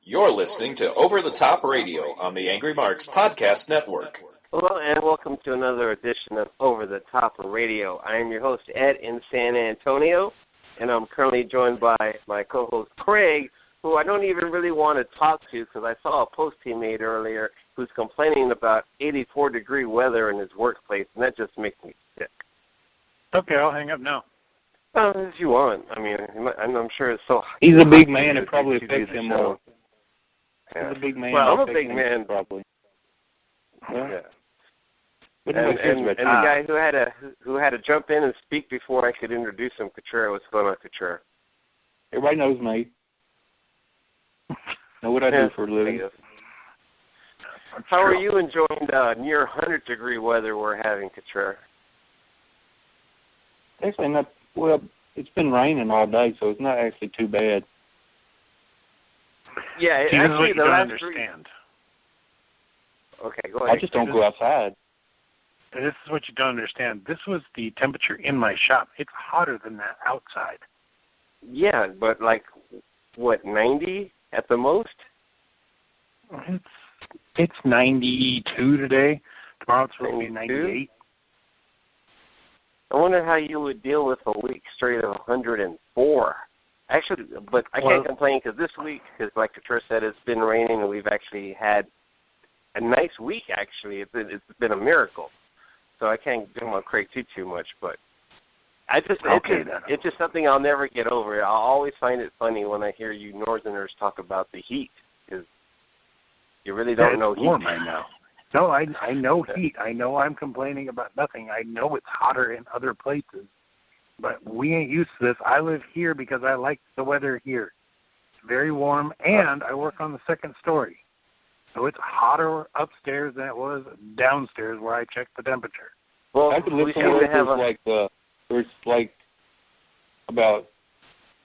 You're listening to Over the Top Radio on the Angry Marks Podcast Network. Hello, and welcome to another edition of Over the Top Radio. I am your host, Ed, in San Antonio, and I'm currently joined by my co-host, Craig, who I don't even really want to talk to because I saw a post he made earlier who's complaining about 84-degree weather in his workplace, and that just makes me sick. Okay, I'll hang up now. As you want. I mean, I'm sure it's so hot. He's a big man. It probably affects him more. Yeah. He's a big man. Well, I'm a big man. Probably. Yeah. And the guy who had to jump in and speak before I could introduce him, Couture, what's going on, Couture? Everybody knows me. Know what I do for a living. How are you enjoying the near 100-degree weather we're having, Couture? Actually, not well. It's been raining all day, so it's not actually too bad. Yeah, this is what you don't understand. Okay, go ahead. I just don't go outside. This is what you don't understand. This was the temperature in my shop. It's hotter than that outside. Yeah, but like, what, 90 at the most? It's 92 today. Tomorrow it's supposed to be 98. I wonder how you would deal with a week straight of 104. Actually, but I can't complain because this week, because like Couture said, it's been raining and we've actually had a nice week, actually. It's been a miracle. So I can't do my Craig too much, but it's just something I'll never get over. I'll always find it funny when I hear you Northerners talk about the heat, because you really don't know heat. It's warm right now. No, I know heat. I know I'm complaining about nothing. I know it's hotter in other places, but we ain't used to this. I live here because I like the weather here. It's very warm, and I work on the second story. So it's hotter upstairs than it was downstairs where I checked the temperature. Well, I could live somewhere where it's like about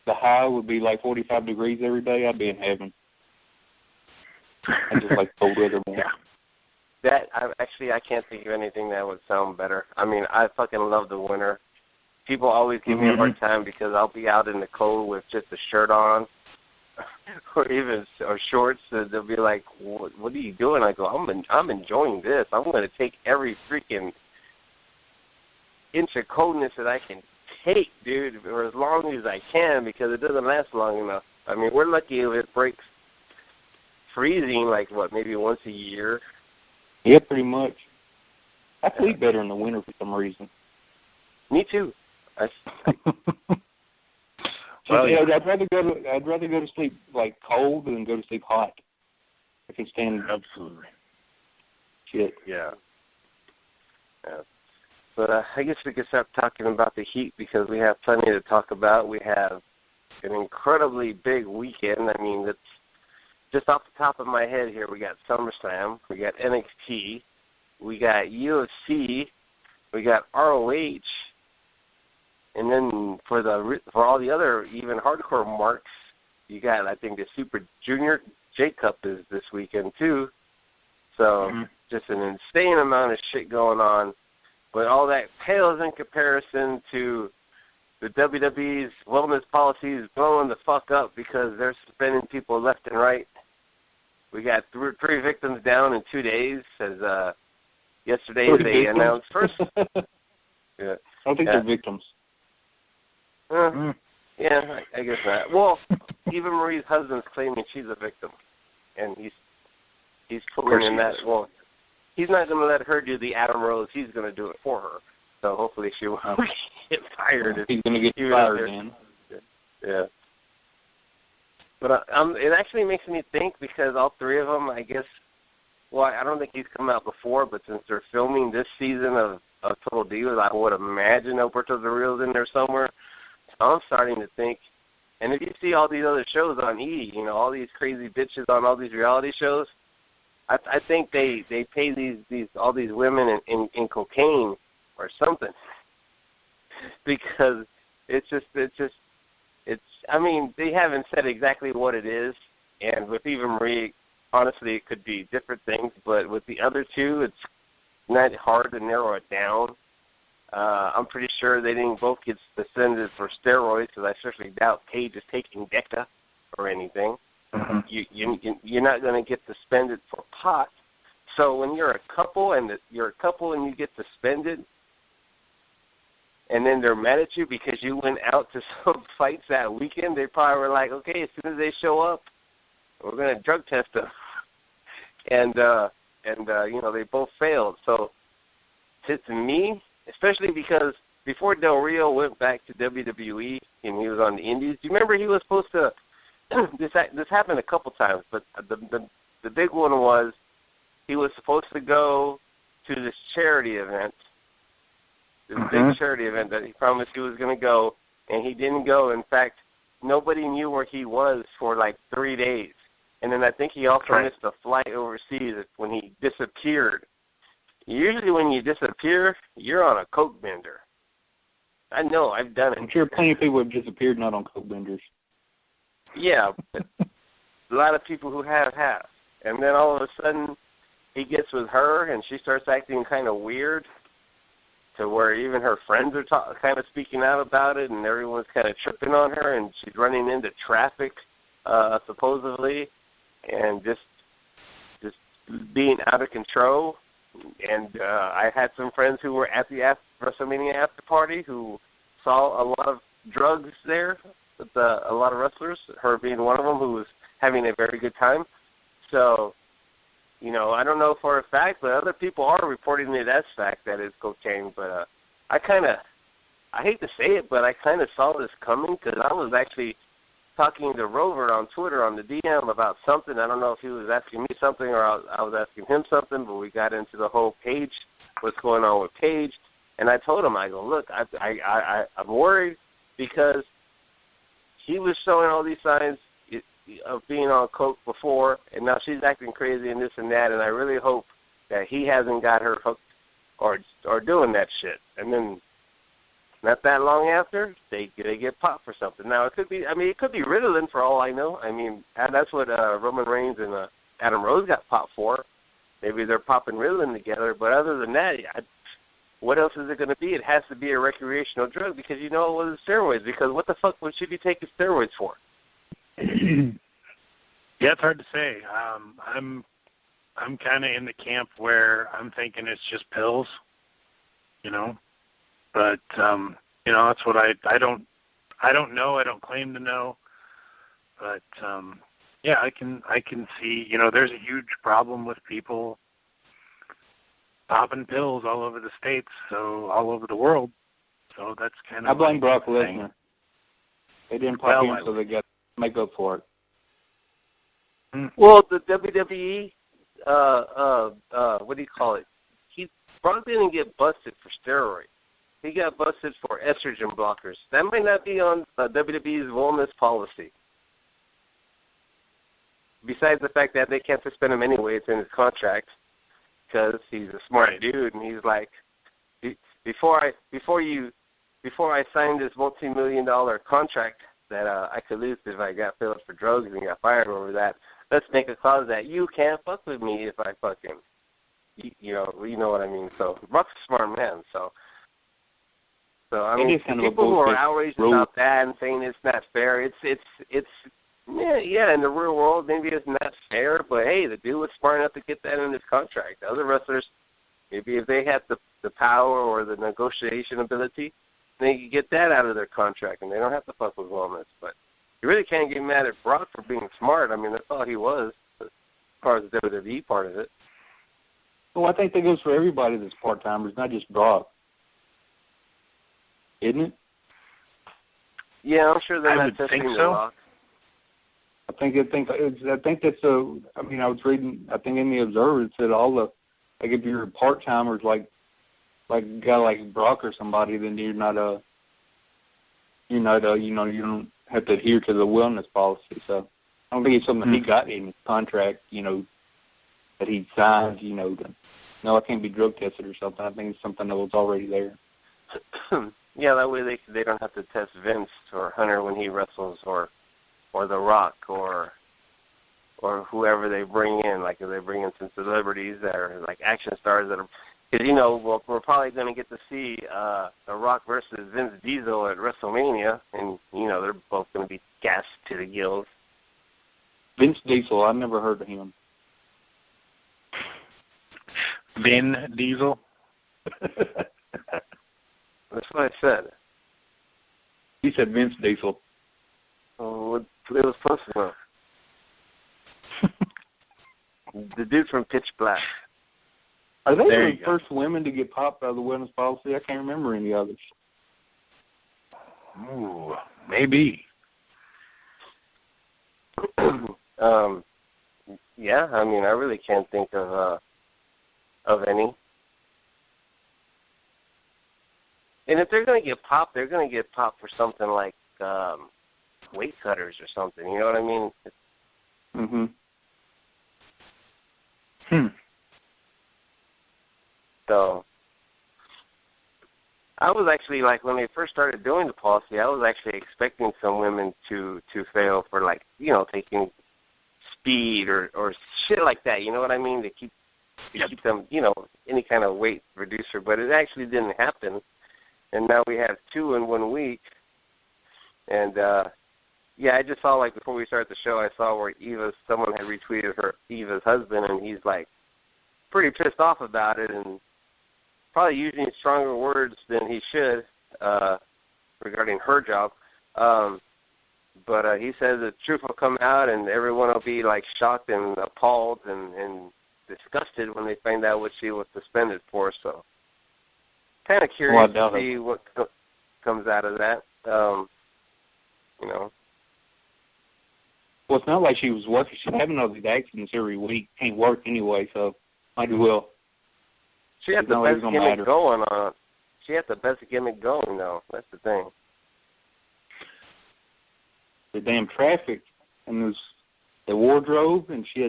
the high would be like 45 degrees every day. I'd be in heaven. I just like cold weather more. Yeah. I can't think of anything that would sound better. I mean, I fucking love the winter. People always give me a hard time because I'll be out in the cold with just a shirt on, or shorts. So they'll be like, "What are you doing?" I go, "I'm enjoying this. I'm going to take every freaking inch of coldness that I can take, dude, for as long as I can, because it doesn't last long enough. I mean, we're lucky if it breaks freezing, like maybe once a year." Yeah, pretty much. I sleep better in the winter for some reason. Me too. Well, I'd rather go to sleep like cold than go to sleep hot. I can stand absolutely. Shit. Yeah. But I guess we could start talking about the heat because we have plenty to talk about. We have an incredibly big weekend. I mean, it's just off the top of my head here. We got SummerSlam. We got NXT. We got UFC. We got ROH. And then for all the other even hardcore marks, you got, I think, the Super Junior J-Cup is this weekend too. So just an insane amount of shit going on. But all that pales in comparison to the WWE's wellness policies blowing the fuck up because they're suspending people left and right. We got three victims down in 2 days, as yesterday they announced first. Yeah. I don't think they're victims. Yeah, I guess not. Well, Eva Marie's husband's claiming she's a victim, and he's pulling in that. Well, he's not going to let her do the Adam Rose. He's going to do it for her. So hopefully she won't get fired. He's going to get fired again. Yeah. But it actually makes me think because all three of them, I guess, well, I don't think he's come out before, but since they're filming this season of Total Divas, I would imagine Alberto Del Rio's in there somewhere. I'm starting to think, and if you see all these other shows on E, all these crazy bitches on all these reality shows, I think they pay all these women in cocaine or something, because it's I mean, they haven't said exactly what it is, and with Eva Marie, honestly, it could be different things, but with the other two, it's not hard to narrow it down. I'm pretty sure they didn't both get suspended for steroids, because I certainly doubt Paige is taking Deca or anything. You're not going to get suspended for pot. So when you're a couple and you get suspended, and then they're mad at you because you went out to some fights that weekend, they probably were like, okay, as soon as they show up, we're going to drug test them. And they both failed. So to me, especially because before Del Rio went back to WWE and he was on the Indies, do you remember he was supposed to this happened a couple times, but the big one was he was supposed to go to this charity event, this big charity event that he promised he was going to go, and he didn't go. In fact, nobody knew where he was for like 3 days. And then I think he also missed a flight overseas when he disappeared. Usually when you disappear, you're on a coke bender. I know, I've done it. I'm sure plenty of people have disappeared not on coke benders. Yeah, but a lot of people who have. And then all of a sudden, he gets with her, and she starts acting kind of weird to where even her friends are kind of speaking out about it, and everyone's kind of tripping on her, and she's running into traffic, supposedly, and just being out of control. And I had some friends who were at the WrestleMania after party who saw a lot of drugs there with a lot of wrestlers, her being one of them, who was having a very good time. So, I don't know for a fact, but other people are reporting it as fact that it's cocaine. But I hate to say it, but I kind of saw this coming because I was actually talking to Rover on Twitter on the DM about something. I don't know if he was asking me something or I was asking him something, but we got into the whole Paige, what's going on with Paige. And I told him, I go, look, I'm worried because he was showing all these signs of being on coke before, and now she's acting crazy and this and that, and I really hope that he hasn't got her hooked or doing that shit. And then not that long after, they get popped for something. Now, it could be Ritalin for all I know. I mean, that's what Roman Reigns and Adam Rose got popped for. Maybe they're popping Ritalin together, but other than that, what else is it going to be? It has to be a recreational drug because it was steroids. Because what the fuck should you take steroids for? Yeah, it's hard to say. I'm kind of in the camp where I'm thinking it's just pills, But that's what I don't know. I don't claim to know. But yeah, I can see. There's a huge problem with people popping pills all over the states, so all over the world. So that's kind of. I blame Brock Lesnar. They didn't pop him, so they got to make up for it. Well, the WWE, what do you call it? Brock didn't get busted for steroids. He got busted for estrogen blockers. That might not be on WWE's wellness policy. Besides the fact that they can't suspend him anyway, it's in his contract because he's a smart dude, and he's like, before I signed this multi-million-dollar contract that I could lose if I got filled for drugs and got fired over that, let's make a clause that you can't fuck with me if I fuck him. You know what I mean? So Brock's a smart man, so I mean, people who are outraged about that and saying it's not fair, it's yeah, in the real world, maybe it's not fair, but hey, the dude was smart enough to get that in his contract. Other wrestlers, maybe if they had the power or the negotiation ability, they could get that out of their contract, and they don't have to fuck with wellness. But you really can't get mad at Brock for being smart. I mean, that's all he was, as far as the WWE part of it. Well, I think that goes for everybody that's part-timers, not just Brock. Isn't it? Yeah, I'm sure they're not testing the Rock. I think that's I was reading. I think in the Observer it said if you're part timers like a guy like Brock or somebody, then you don't have to adhere to the wellness policy. So I don't think it's something he got in his contract. That he signed. No, I can't be drug tested or something. I think it's something that was already there. Yeah, that way they don't have to test Vince or Hunter when he wrestles, or The Rock, or whoever they bring in. Like if they bring in some celebrities that are like action stars that are, because we're probably going to get to see The Rock versus Vince Diesel at WrestleMania, and they're both going to be gassed to the gills. Vince Diesel, I never heard of him. Vin Diesel? That's what I said. He said Vince Diesel. Oh, it was close enough. The dude from Pitch Black. Are they the first women to get popped out of the women's policy? I can't remember any others. Ooh, maybe. Yeah, I mean, I really can't think of any. And if they're going to get popped, they're going to get popped for something like weight cutters or something. You know what I mean? So I was actually, like, when they first started doing the policy, I was actually expecting some women to fail for, like, you know, taking speed or shit like that. You know what I mean? To keep them, you know, any kind of weight reducer. But it actually didn't happen. And now we have 2 in 1 week. And, yeah, I just saw, like, before we started the show, I saw where someone had retweeted Eva's husband, and he's, like, pretty pissed off about it and probably using stronger words than he should regarding her job. But he says the truth will come out and everyone will be, like, shocked and appalled and disgusted when they find out what she was suspended for. So kind of curious to see what comes out of that, you know. Well, it's not like she was working. She's having all these accidents every week. Can't work anyway, so might as well. She had the best gimmick going on. She had the best gimmick going, though. That's the thing. The damn traffic and the wardrobe, and she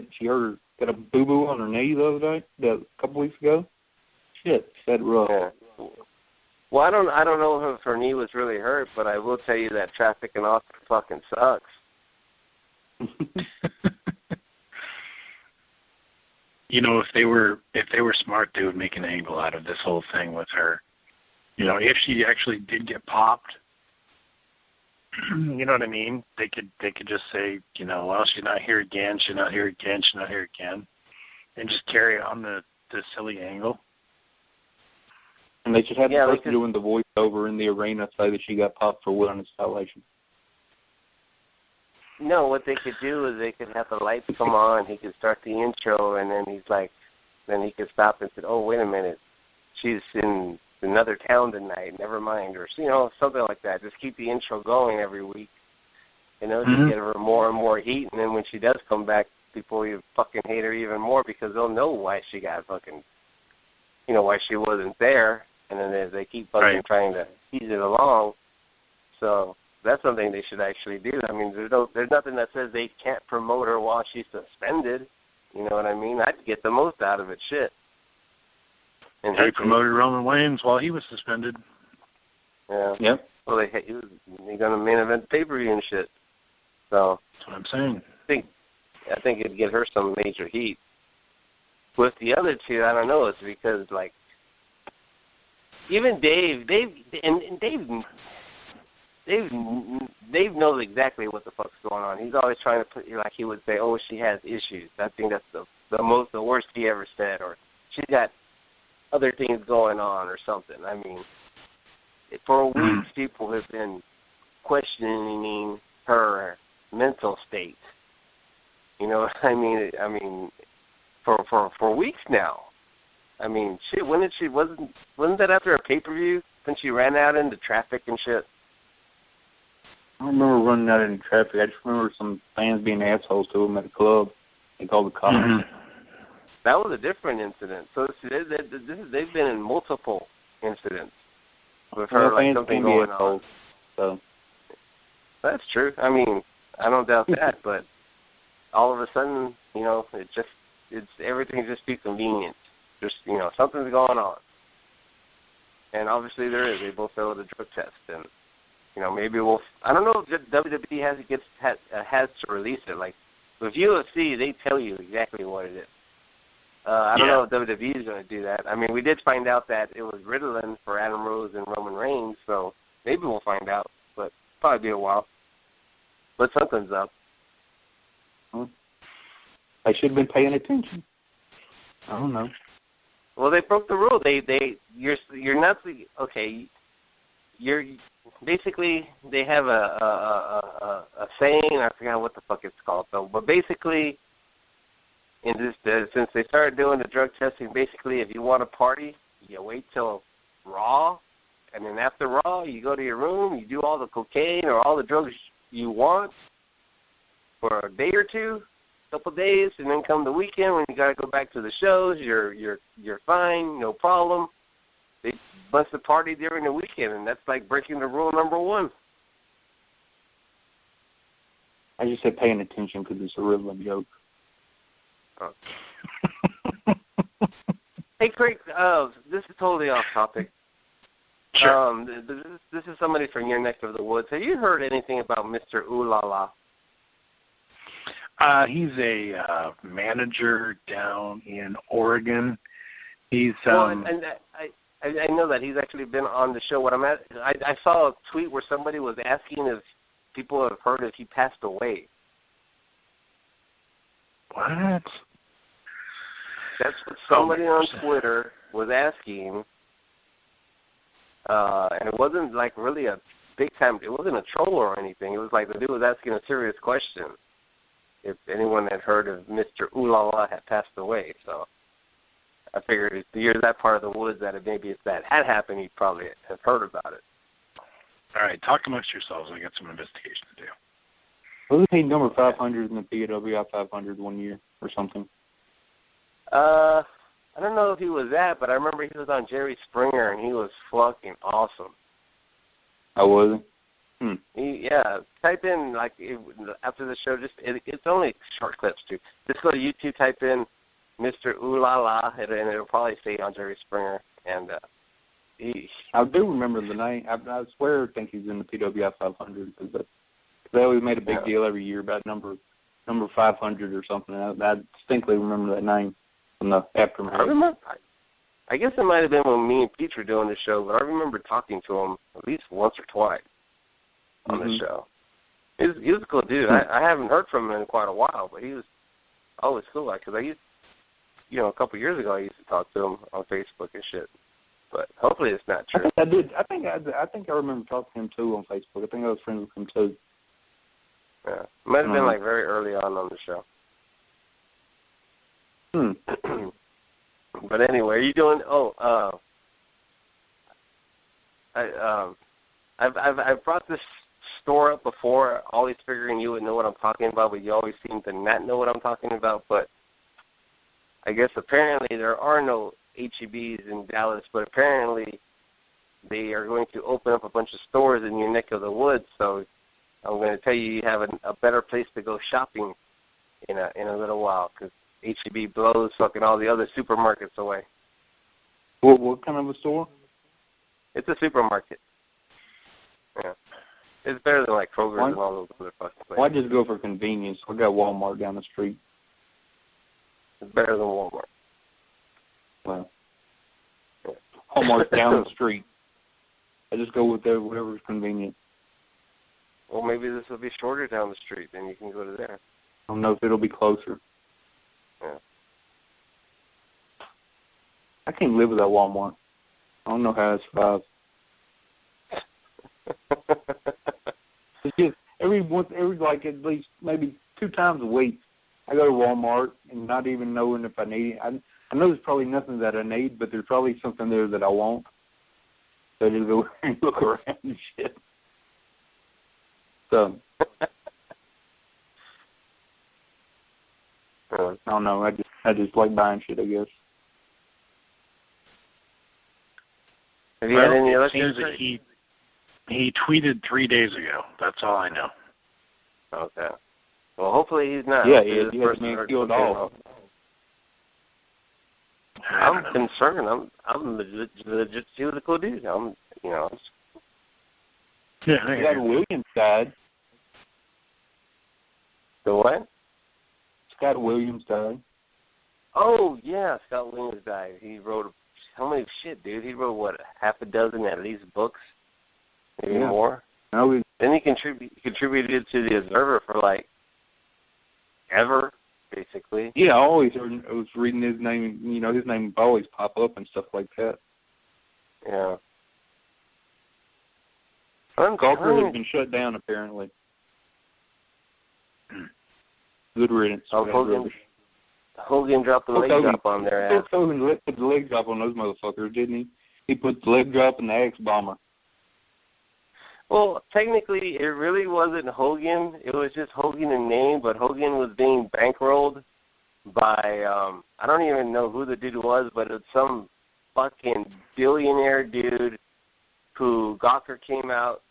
got a boo-boo on her knee the other day, a couple weeks ago. Shit, that rough. Yeah. Well, I don't know if her knee was really hurt, but I will tell you that traffic in Austin fucking sucks. You know, if they were smart, they would make an angle out of this whole thing with her. You know, if she actually did get popped, you know what I mean? They could just say, you know, well, she's not here again, she's not here again, she's not here again, and just carry on the silly angle. And they should have the person doing the voiceover in the arena say that she got popped for wellness violation. No, what they could do is they could have the lights come on, he could start the intro, and then then he could stop and say, oh, wait a minute, she's in another town tonight, never mind, or, you know, something like that. Just keep the intro going every week, you know, just get her more and more heat, and then when she does come back, people will fucking hate her even more because they'll know why she got fucking, you know, why she wasn't there, and then they keep fucking trying to ease it along. So that's something they should actually do. I mean, there's nothing that says they can't promote her while she's suspended. You know what I mean? I'd get the most out of it. Shit. And they promoted Roman Reigns while he was suspended. Yeah. Yep. Well, they're going to main event pay-per-view and shit. So that's what I'm saying. I think it'd get her some major heat. With the other two, I don't know. It's because, like, even Dave knows exactly what the fuck's going on. He's always trying to put, like, he would say, oh, she has issues. I think that's the worst he ever said, or she's got other things going on or something. I mean, for weeks, people have been questioning her mental state. You know what I mean? For weeks now. I mean, shit, wasn't that after a pay-per-view when she ran out into traffic and shit? I don't remember running out into traffic. I just remember some fans being assholes to him at a club. They called the cops. That was a different incident. So they've been in multiple incidents with her, like something going on. So that's true. I mean, I don't doubt that, but all of a sudden, you know, it's everything's just too convenient. Just, you know, something's going on. And obviously there is. They both failed the drug test. And, you know, maybe I don't know if WWE has to release it. Like, with UFC, they tell you exactly what it is. I don't know if WWE is going to do that. I mean, we did find out that it was Ritalin for Adam Rose and Roman Reigns, so maybe we'll find out, but probably be a while. But something's up. I should have been paying attention. I don't know. Well, they broke the rule. You're not okay. You're basically, they have a saying. I forgot what the fuck it's called though. But basically, since they started doing the drug testing, basically, if you want to party, you wait till Raw, and then after Raw, you go to your room, you do all the cocaine or all the drugs you want for a day or two, couple days, and then come the weekend when you got to go back to the shows, you're fine, no problem. They must have partied during the weekend, and that's like breaking the rule number one. I just said paying attention because it's a riddling joke. Oh. Hey, Craig, this is totally off topic. Sure. This is somebody from your neck of the woods. Have you heard anything about Mr. Ooh La La? He's a manager down in Oregon. He's and I know that he's actually been on the show. What I'm at, I saw a tweet where somebody was asking if people have heard if he passed away. What? That's what somebody on Twitter was asking, and it wasn't like really a big time. It wasn't a troll or anything. It was like the dude was asking a serious question if anyone had heard of Mr. Ooh La La had passed away. So I figured if you're that part of the woods that maybe if that had happened, you'd probably have heard about it. All right, talk amongst yourselves. I got some investigation to do. Wasn't he number 500 in the PWI 500 one year or something? I don't know if he was that, but I remember he was on Jerry Springer, and he was fucking awesome. I wasn't. Type in, after the show, it's only short clips, too. Just go to YouTube, type in Mr. Ooh La La, and it'll probably say on Jerry Springer. And I do remember the name. I swear I think he's in the PWI 500 because they always made a big deal every year about number 500 or something. I distinctly remember that name from the aftermath. I guess it might have been when me and Pete were doing the show, but I remember talking to him at least once or twice on the show. He was a cool dude. I haven't heard from him in quite a while, but he was always cool. Because I used, a couple of years ago, I used to talk to him on Facebook and shit. But hopefully it's not true. I did. I think I remember talking to him too on Facebook. I think I was friends with him too. Yeah, it might have been very early on the show. But anyway, are you doing? I've brought this store up before, always figuring you would know what I'm talking about, but you always seem to not know what I'm talking about. But I guess apparently there are no H-E-Bs in Dallas, but apparently they are going to open up a bunch of stores in your neck of the woods. So I'm going to tell you have a better place to go shopping in a little while because H-E-B blows fucking all the other supermarkets away. What kind of a store? It's a supermarket. Yeah. It's better than Kroger's and all those other fucking places. Why just go for convenience? I got Walmart down the street. It's better than Walmart. Well, Walmart's down the street. I just go with whatever's convenient. Well, maybe this will be shorter down the street, then you can go to there. I don't know if it'll be closer. Yeah. I can't live without Walmart. I don't know how I survive. It's just every at least maybe 2 times a week, I go to Walmart and not even knowing if I need it. I know there's probably nothing that I need, but there's probably something there that I want. So I just go and look around and shit. So I don't know. I just like buying shit, I guess. Have you had any other things that he tweeted 3 days ago. That's all I know. Okay. Well, hopefully he's not. Yeah, he hasn't been killed off. I'm concerned. I'm legit see what the cool dude. Yeah. Scott Williams died. The what? Scott Williams died. Oh yeah, Scott Williams died. He wrote how many shit, dude? He wrote half a dozen at least books, maybe more. No, then he contributed to the Observer for ever, basically. Yeah, I always heard, I was reading his name, you know, his name would always pop up and stuff like that. Yeah. Gawker has been shut down, apparently. Good riddance. Hogan dropped the leg drop on their ass. Hogan put the leg drop on those motherfuckers, didn't he? He put the leg drop and the Axe Bomber. Well, technically, it really wasn't Hogan. It was just Hogan in name, but Hogan was being bankrolled by, I don't even know who the dude was, but it was some fucking billionaire dude who Gawker came out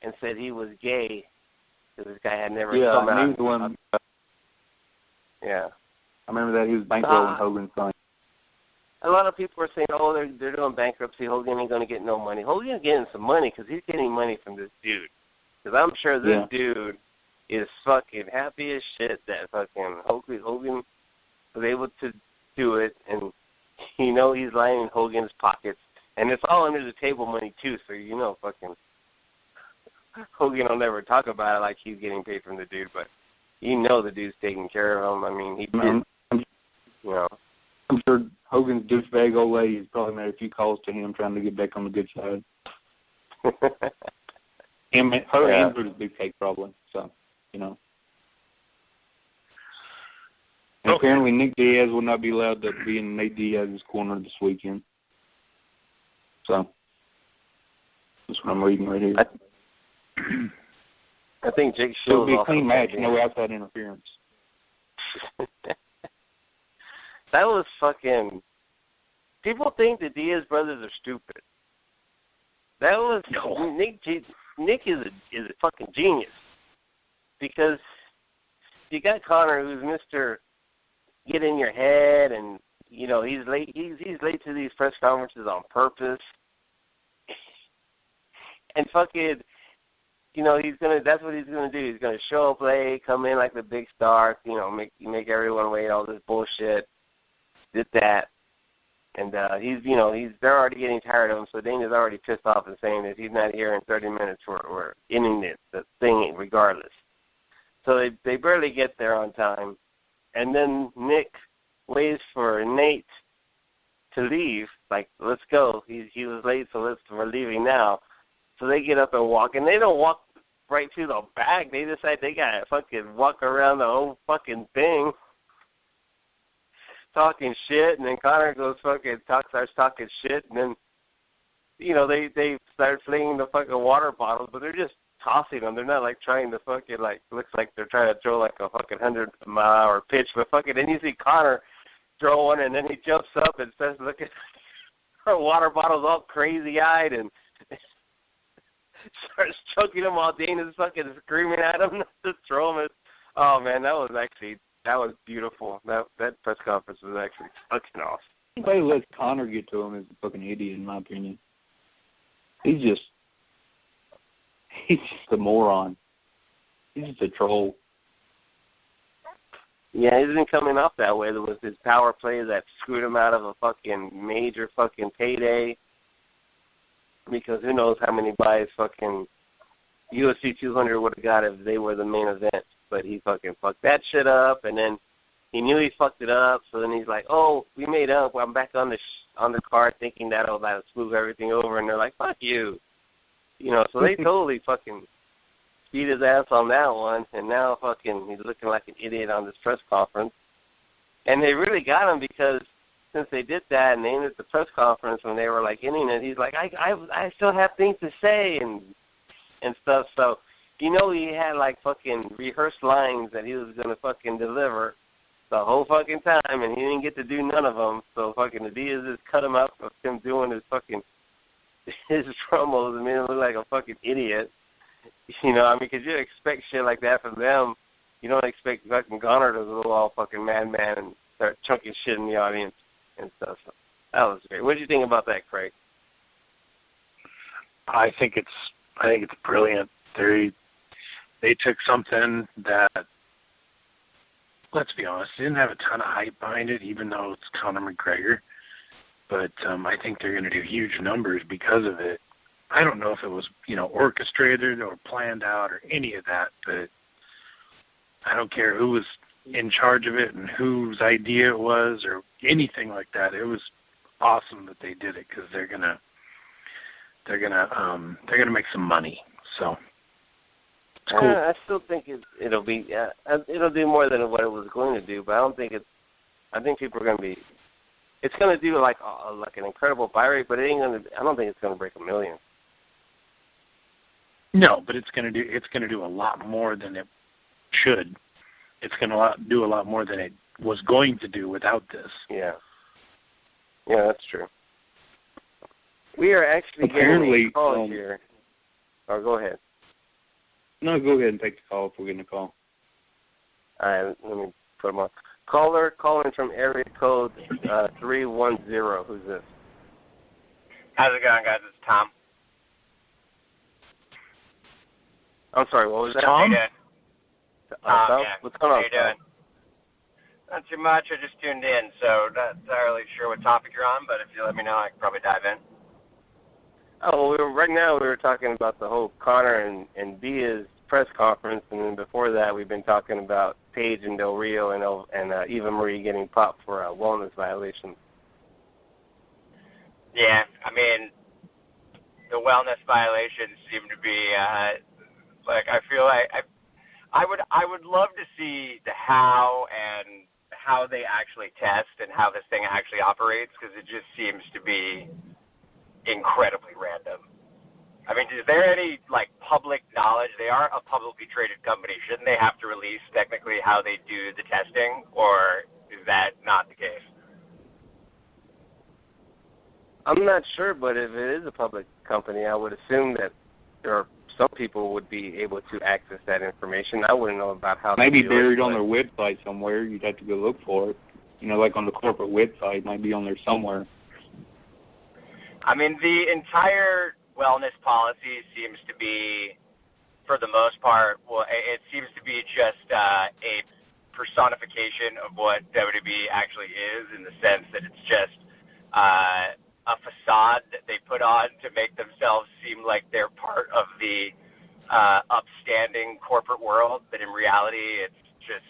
and said he was gay because this guy had never come out. Yeah, he was the one. Yeah. I remember that. He was bankrolling Hogan's son. A lot of people are saying, oh, they're doing bankruptcy. Hogan ain't going to get no money. Hogan's getting some money because he's getting money from this dude. Because I'm sure this dude is fucking happy as shit that fucking Hogan was able to do it. And, you know, he's lying in Hogan's pockets. And it's all under the table money, too. So, you know, fucking Hogan will never talk about it like he's getting paid from the dude. But you know the dude's taking care of him. I mean, he did, you know. I'm sure Hogan's douchebag old lady has probably made a few calls to him trying to get back on the good side. Her and Bruce Big Cake probably, so, you know. And apparently Nick Diaz will not be allowed to be in Nate Diaz's corner this weekend. So, that's what I'm reading right here. I think Jake It'll Shields be a clean match, no outside interference. That was fucking... People think the Diaz brothers are stupid. That was... No. Nick is a fucking genius. Because you got Connor, who's Mr. Get in your head, and, you know, he's late. He's late to these press conferences on purpose. And fucking... You know, that's what he's gonna do. He's gonna show up late, come in like the big star, you know, make everyone wait, all this bullshit, did that. And they're already getting tired of him, so Dana's already pissed off and saying that he's not here in 30 minutes, we're ending the thing regardless. So they barely get there on time. And then Nick waits for Nate to leave, like, let's go. He was late, so we're leaving now. So they get up and walk, and they don't walk right to the back. They decide they got to fucking walk around the whole fucking thing, talking shit, and then Connor goes starts talking shit, and then, you know, they start flinging the fucking water bottles, but they're just tossing them. They're not, like, trying to fucking, like, looks like they're trying to throw, like, a fucking 100-mile-an-hour pitch, but fucking, then you see Connor throw one, and then he jumps up and starts looking at water bottles all crazy-eyed, and starts choking him while Dana's fucking screaming at him to throw him. Oh, man, that was beautiful. That press conference was actually fucking awesome. Anybody who lets Connor get to him is a fucking idiot, in my opinion. He's just a moron. He's just a troll. Yeah, he's been coming off that way. There was his power play that screwed him out of a fucking major fucking payday. Because who knows how many buys fucking UFC 200 would have got if they were the main event. But he fucking fucked that shit up, and then he knew he fucked it up. So then he's like, "Oh, we made up. I'm back on the card, thinking that'll smooth everything over." And they're like, "Fuck you," you know. So they totally fucking beat his ass on that one, and now fucking he's looking like an idiot on this press conference. And they really got him because since they did that and they ended the press conference when they were like ending it, he's like, I still have things to say and stuff. So, you know, he had like fucking rehearsed lines that he was gonna fucking deliver the whole fucking time, and he didn't get to do none of them. So fucking the Diaz just cut him up of him doing his promos and made him look like a fucking idiot. You know, I mean, because you expect shit like that from them. You don't expect fucking Connor to go all fucking madman and start chunking shit in the audience and stuff. So that was great. What did you think about that, Craig? I think it's brilliant. They took something that, let's be honest, didn't have a ton of hype behind it, even though it's Conor McGregor. But I think they're going to do huge numbers because of it. I don't know if it was, you know, orchestrated or planned out or any of that, but I don't care who was in charge of it and whose idea it was or anything like that. It was awesome that they did it because they're gonna make some money. So it's cool. I still think it'll do more than what it was going to do, but I think people are going to be. It's going to do like an incredible buy rate, but I don't think it's going to break 1 million. No, but it's going to do a lot more than it should. It's going to do a lot more than it was going to do without this. Yeah, that's true. We are actually apparently getting a call here. Oh, go ahead. No, go ahead and take the call if we're getting a call. All right, let me put them on. Caller calling from area code 310. Who's this? How's it going, guys? It's Tom. I'm sorry, what was that? Tom? Tom, yeah. What's going on? How you doing? Not too much. I just tuned in, so not entirely sure what topic you're on, but if you let me know, I can probably dive in. Oh, right now we were talking about the whole Connor and Diaz press conference, and then before that we've been talking about Paige and Del Rio and Eva Marie getting popped for a wellness violation. Yeah, I mean, the wellness violations seem to be I feel like I would love to see the how they actually test and how this thing actually operates, because it just seems to be incredibly random. I mean, is there any, public knowledge? They are a publicly traded company. Shouldn't they have to release technically how they do the testing, or is that not the case? I'm not sure, but if it is a public company, I would assume that some people would be able to access that information. I wouldn't know about how. Maybe buried on their website somewhere. You'd have to go look for it. Like on the corporate website, it might be on there somewhere. I mean, the entire wellness policy seems to be, for the most part, it seems to be just a personification of what WWE actually is, in the sense that it's just a facade that they put on to make themselves seem like they're part of the upstanding corporate world, but in reality it's just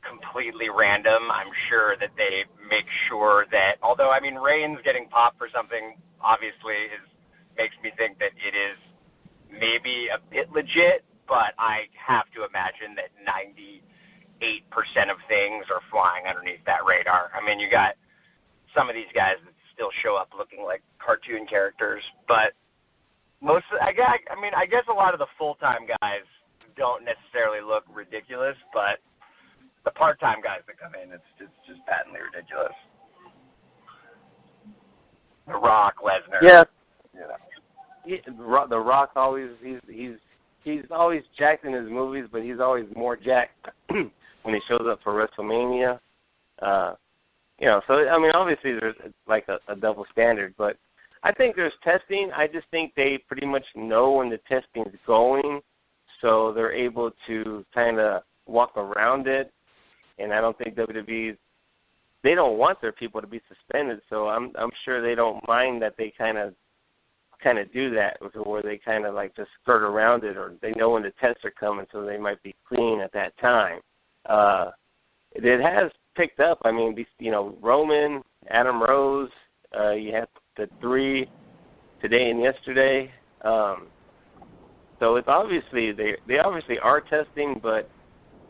completely random. I'm sure that they make sure that, although, I mean, Reigns getting popped for something obviously makes me think that it is maybe a bit legit, but I have to imagine that 98% of things are flying underneath that radar. I mean, you got some of these guys that still show up looking like cartoon characters, but I guess a lot of the full-time guys don't necessarily look ridiculous, but the part-time guys that come in, it's just patently ridiculous. The Rock, Lesnar. Yeah. The Rock always he's always jacked in his movies, but he's always more jacked when he shows up for WrestleMania. So I mean, obviously there's like a double standard, but I think there's testing. I just think they pretty much know when the testing's going, so they're able to kind of walk around it. And I don't think WWE, they don't want their people to be suspended, so I'm sure they don't mind that they kind of do that, where they kind of like just skirt around it, or they know when the tests are coming, so they might be clean at that time. It has picked up. I mean, Roman, Adam Rose, you have the 3 today and yesterday. So it's obviously they obviously are testing, but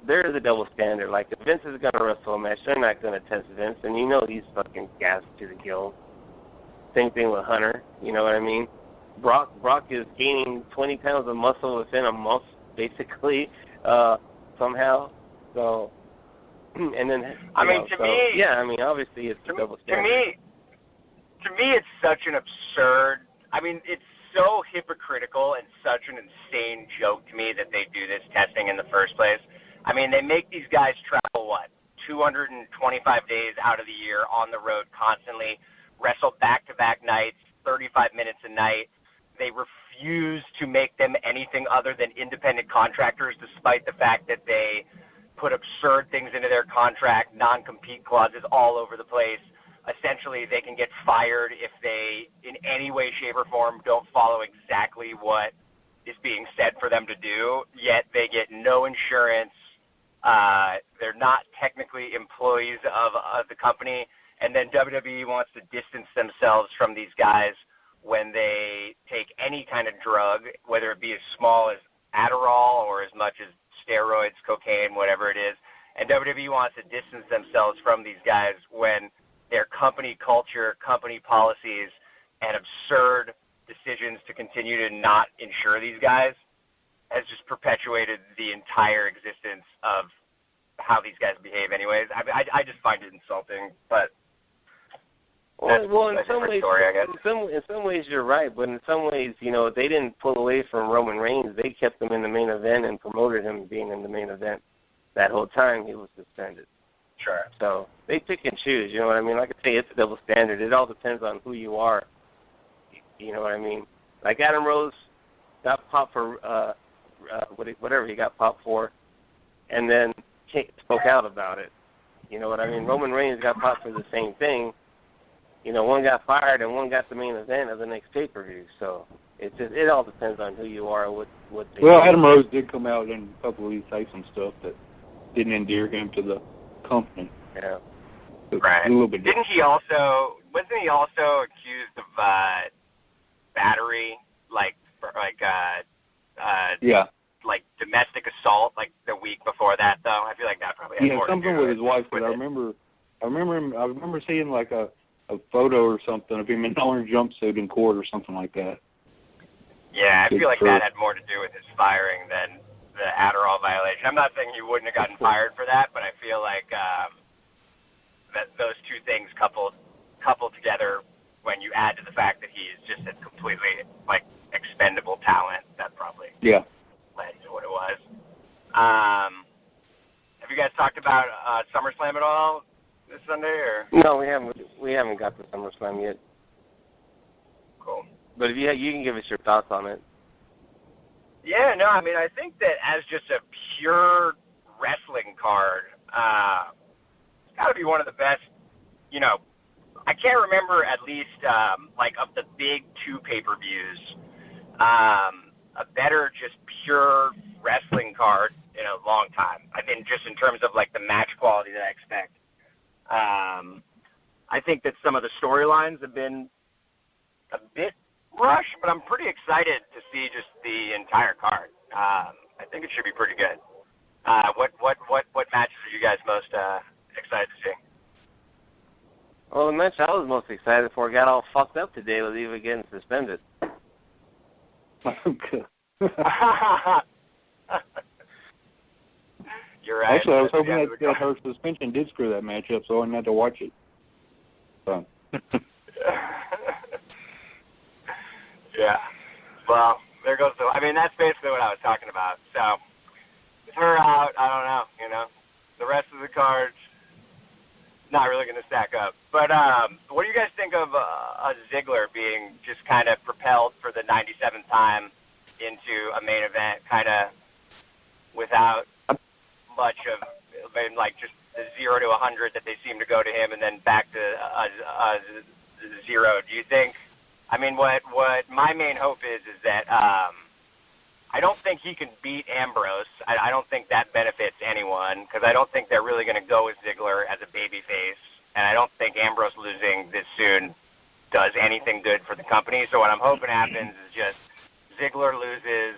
there is a double standard. Like, if Vince is going to wrestle a match, they're not going to test Vince, and he's fucking gassed to the gills. Same thing with Hunter, you know what I mean? Brock is gaining 20 pounds of muscle within a month, basically, somehow. So, and then, obviously it's a double standard. To me, it's such an absurd, it's so hypocritical and such an insane joke to me that they do this testing in the first place. They make these guys travel, 225 days out of the year on the road constantly, wrestle back-to-back nights, 35 minutes a night. They refuse to make them anything other than independent contractors, despite the fact that they put absurd things into their contract, non-compete clauses all over the place. Essentially, they can get fired if they, in any way, shape, or form, don't follow exactly what is being said for them to do, yet they get no insurance, They're not technically employees of the company. And then WWE wants to distance themselves from these guys when they take any kind of drug, whether it be as small as Adderall or as much as steroids, cocaine, whatever it is. And WWE wants to distance themselves from these guys when their company culture, company policies, and absurd decisions to continue to not insure these guys has just perpetuated the entire existence of how these guys behave anyways. I just find it insulting, but well, in some ways, story, I guess. in some ways you're right, but in some ways, they didn't pull away from Roman Reigns. They kept him in the main event and promoted him being in the main event that whole time he was suspended. Sure. So they pick and choose, you know what I mean? Like I say, it's a double standard. It all depends on who you are. You know what I mean? Like Adam Rose got popped for whatever he got popped for, and then spoke out about it. You know what I mean? Roman Reigns got popped for the same thing. One got fired and one got the main event of the next pay-per-view. So it all depends on who you are and what they do. Adam Rose did come out and publicly say some stuff that didn't endear him to the company. Yeah. Right. A little bit wasn't he also accused of battery, yeah, like domestic assault, like the week before that though? I feel like that probably had more something to do with his wife. But I remember seeing like a photo or something of him in an orange jumpsuit in court or something like that. Yeah, I feel like that had more to do with his firing than the Adderall violation. I'm not saying he wouldn't have gotten fired for that, but I feel like that those two things coupled together, when you add to the fact that he's just a completely expendable talent, that probably led to what it was. Have you guys talked about SummerSlam at all this Sunday? Or no, we haven't got to SummerSlam yet. Cool. But if you can give us your thoughts on it. Yeah, no, I mean, I think that as just a pure wrestling card, it's got to be one of the best, I can't remember at least, of the big two pay-per-views, a better just pure wrestling card in a long time. I mean, just in terms of, the match quality that I expect. I think that some of the storylines have been a bit rushed, but I'm pretty excited to see just the entire card. I think it should be pretty good. What matches are you guys most excited to see? Well, the match I was most excited for got all fucked up today with Eva getting suspended. Okay. You're right. Actually, I was hoping that her suspension did screw that match up, so I didn't have to watch it. So. Yeah. Well, there goes that's basically what I was talking about. So, with her out, I don't know, the rest of the cards, not really going to stack up. But what do you guys think of Ziggler being just kind of propelled for the 97th time into a main event, kind of without much of, just the 0 to 100 that they seem to go to him and then back to 0? Do you think, what my main hope is that I don't think he can beat Ambrose. I don't think that benefits anyone because I don't think they're really going to go with Ziggler as a babyface, and I don't think Ambrose losing this soon does anything good for the company. So what I'm hoping happens is just Ziggler loses,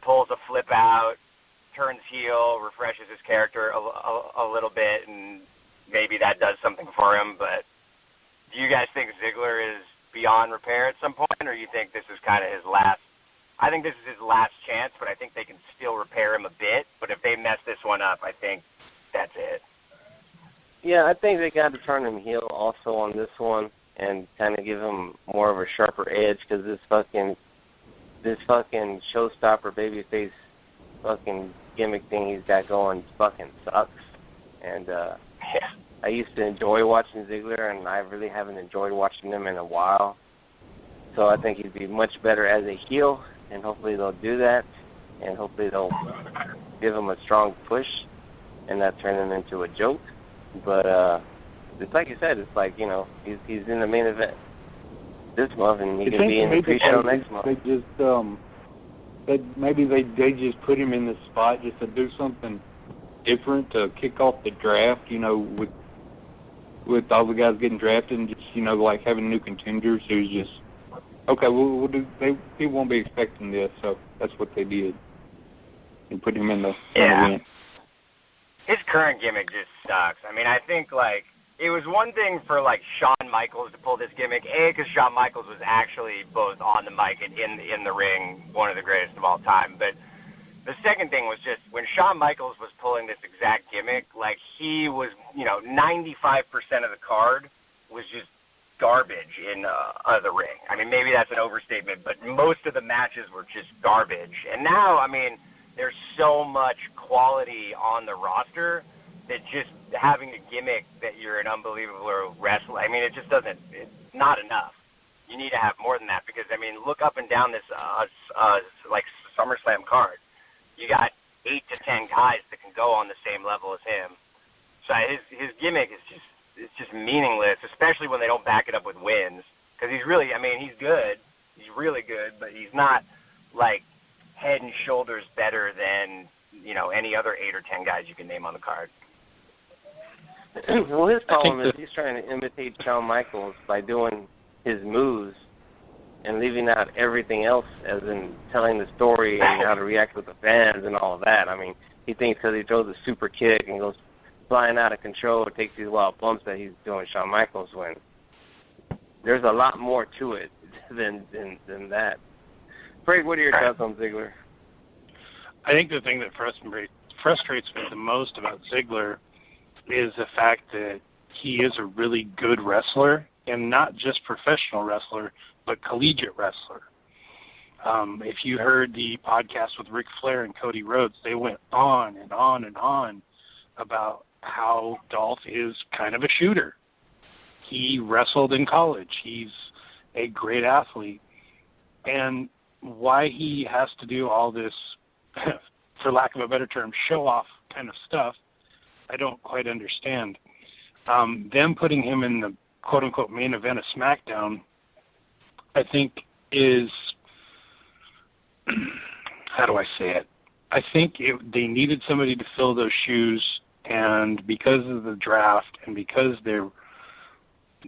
pulls a flip out, turns heel, refreshes his character a little bit, and maybe that does something for him. But do you guys think Ziggler is beyond repair at some point, or you think this is kind of his last? I think this is his last chance, but I think they can still repair him a bit. But if they mess this one up, I think that's it. Yeah, I think they got to turn him heel also on this one and kind of give him more of a sharper edge because this fucking showstopper babyface fucking gimmick thing he's got going fucking sucks. And I used to enjoy watching Ziggler, and I really haven't enjoyed watching him in a while. So I think he'd be much better as a heel, and hopefully they'll do that, and hopefully they'll give him a strong push and not turn him into a joke. But it's like you said, it's like, he's in the main event this month, and he can be in the pre-show next month. Maybe they just put him in this spot just to do something different to kick off the draft, with all the guys getting drafted and just, like having new contenders who's just, okay, people won't be expecting this, so that's what they did. And put him in the event. His current gimmick just sucks. I mean, I think, it was one thing for, Shawn Michaels to pull this gimmick, because Shawn Michaels was actually both on the mic and in the ring one of the greatest of all time. But the second thing was just when Shawn Michaels was pulling this exact gimmick, he was, 95% of the card was just garbage in the ring. I mean, maybe that's an overstatement, but most of the matches were just garbage. And now, I mean, there's so much quality on the roster that just having a gimmick that you're an unbelievable wrestler, I mean, it's not enough. You need to have more than that because, I mean, look up and down this, SummerSlam card. You got 8 to 10 guys that can go on the same level as him. So his gimmick is just meaningless, especially when they don't back it up with wins. Because he's really, I mean, he's good. He's really good, but he's not, head and shoulders better than, any other 8 or 10 guys you can name on the card. Well, his problem is he's trying to imitate Shawn Michaels by doing his moves and leaving out everything else, as in telling the story and how to react with the fans and all of that. I mean, he thinks because he throws a super kick and goes flying out of control, takes these wild bumps that he's doing Shawn Michaels when there's a lot more to it than that. Frank, what are your thoughts on Ziggler? I think the thing that frustrates me the most about Ziggler is the fact that he is a really good wrestler, and not just professional wrestler, but collegiate wrestler. If you heard the podcast with Ric Flair and Cody Rhodes, they went on and on and on about how Dolph is kind of a shooter. He wrestled in college. He's a great athlete. And why he has to do all this, for lack of a better term, show-off kind of stuff, I don't quite understand. Them putting him in the quote-unquote main event of SmackDown, I think is, how do I say it? I think they needed somebody to fill those shoes, and because of the draft and because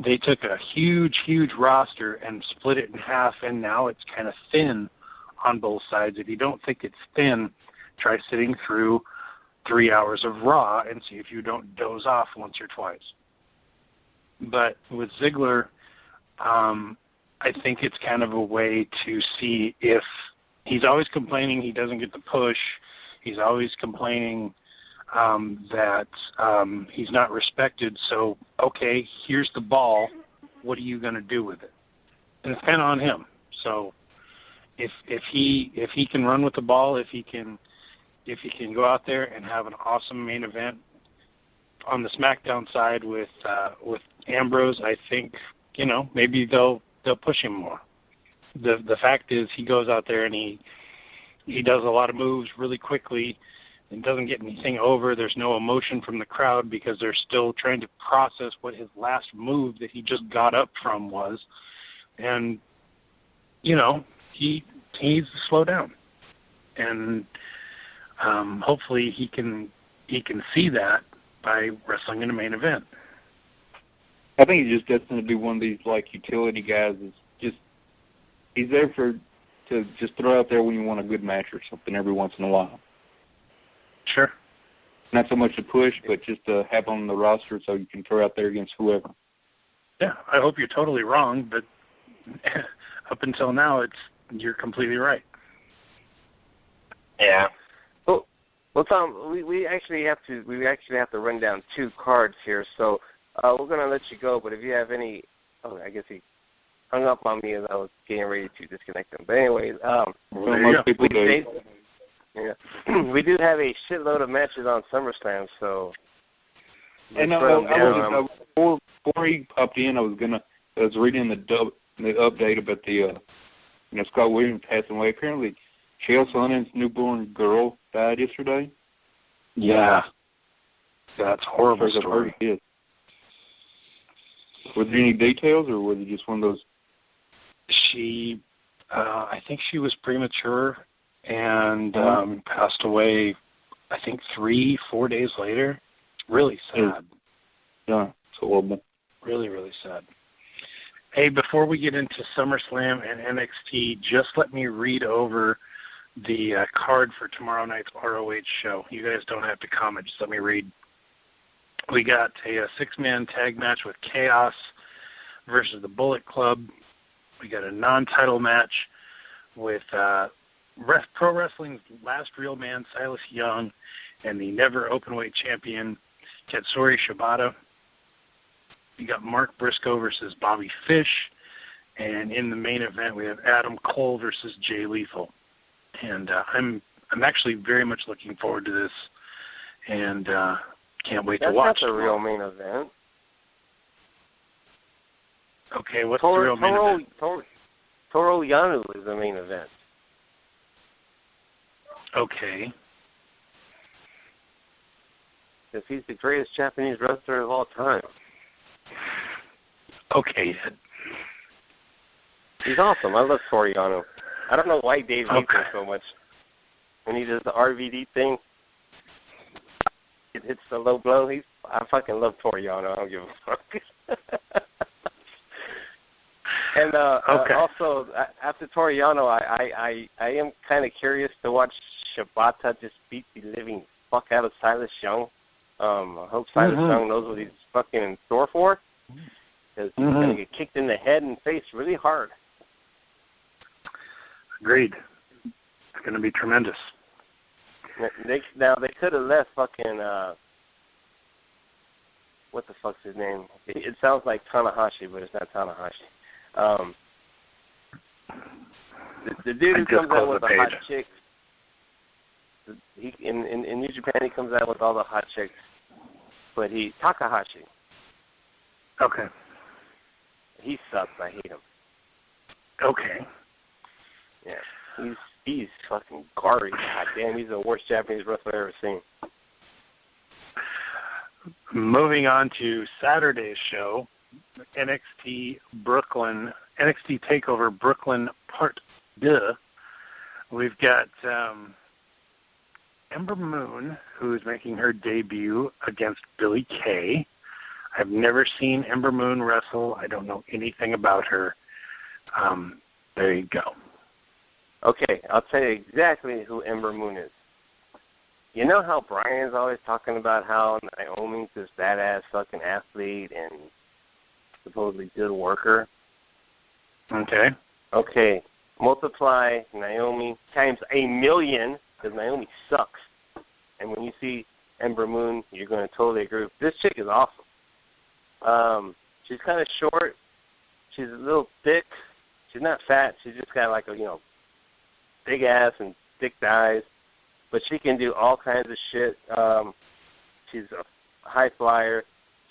they took a huge, huge roster and split it in half, and now it's kind of thin on both sides. If you don't think it's thin, try sitting through 3 hours of Raw and see if you don't doze off once or twice. But with Ziggler, I think it's kind of a way to see if he's always complaining he doesn't get the push. He's always complaining that he's not respected. So, okay, here's the ball. What are you going to do with it? And it's kind of on him. So if he can run with the ball, if he can go out there and have an awesome main event on the SmackDown side with Ambrose, I think, maybe they'll push him more. The fact is he goes out there and he does a lot of moves really quickly and doesn't get anything over. There's no emotion from the crowd because they're still trying to process what his last move that he just got up from was. And, he needs to slow down. And hopefully he can see that by wrestling in a main event. I think he's just destined to be one of these utility guys. He's there to just throw out there when you want a good match or something every once in a while. Sure. Not so much a push, but just to have on the roster so you can throw out there against whoever. Yeah, I hope you're totally wrong, but up until now, you're completely right. Yeah. Well, Tom, we actually have to run down 2 cards here, so we're going to let you go. But if you have any, I guess he hung up on me as I was getting ready to disconnect him. But anyways, we do have a shitload of matches on SummerSlam, so. And before he popped in, I was reading the update about the Scott Williams passing away. Apparently, Chael Sonnen's newborn girl died yesterday. Yeah. That's a horrible story. Were there any details, or was it just one of those? I think she was premature and passed away I think 3-4 days later. Really sad. Yeah, it's horrible. Really, really sad. Hey, before we get into SummerSlam and NXT, just let me read over the card for tomorrow night's ROH show. You guys don't have to comment. Just let me read. We got a 6-man tag match with Chaos versus the Bullet Club. We got a non-title match with Pro Wrestling's last real man, Silas Young, and the never openweight champion, Katsuri Shibata. We got Mark Briscoe versus Bobby Fish. And in the main event, we have Adam Cole versus Jay Lethal. And I'm actually very much looking forward to this, and can't wait to watch. That's not the real main event. Okay, what's the real main event? Toru Yano is the main event. Okay. Because he's the greatest Japanese wrestler of all time. Okay. He's awesome. I love Toru Yano. I don't know why Dave hates him so much. When he does the RVD thing, it hits the low blow. I fucking love Toru Yano. I don't give a fuck. And also, after Toru Yano, I am kind of curious to watch Shibata just beat the living fuck out of Silas Young. I hope Silas Young knows what he's fucking in store for, because he's going to get kicked in the head and face really hard. Agreed. It's going to be tremendous. They could have left fucking, what the fuck's his name? It sounds like Tanahashi, but it's not Tanahashi. The dude who comes out with the hot chicks, in New Japan he comes out with all the hot chicks, but Takahashi. Okay. He sucks. I hate him. Okay. Yeah, he's fucking garbage. God damn, he's the worst Japanese wrestler I've ever seen. Moving on to Saturday's show, NXT TakeOver Brooklyn Part 2. We've got Ember Moon, who is making her debut against Billie Kay. I've never seen Ember Moon wrestle. I don't know anything about her. There you go. Okay, I'll tell you exactly who Ember Moon is. You know how Brian's always talking about how Naomi's this badass fucking athlete and supposedly good worker? Okay. Okay, multiply Naomi times 1,000,000, because Naomi sucks. And when you see Ember Moon, you're going to totally agree. This chick is awesome. She's kind of short. She's a little thick. She's not fat. She's just got like a, big ass and thick thighs. But she can do all kinds of shit. She's a high flyer.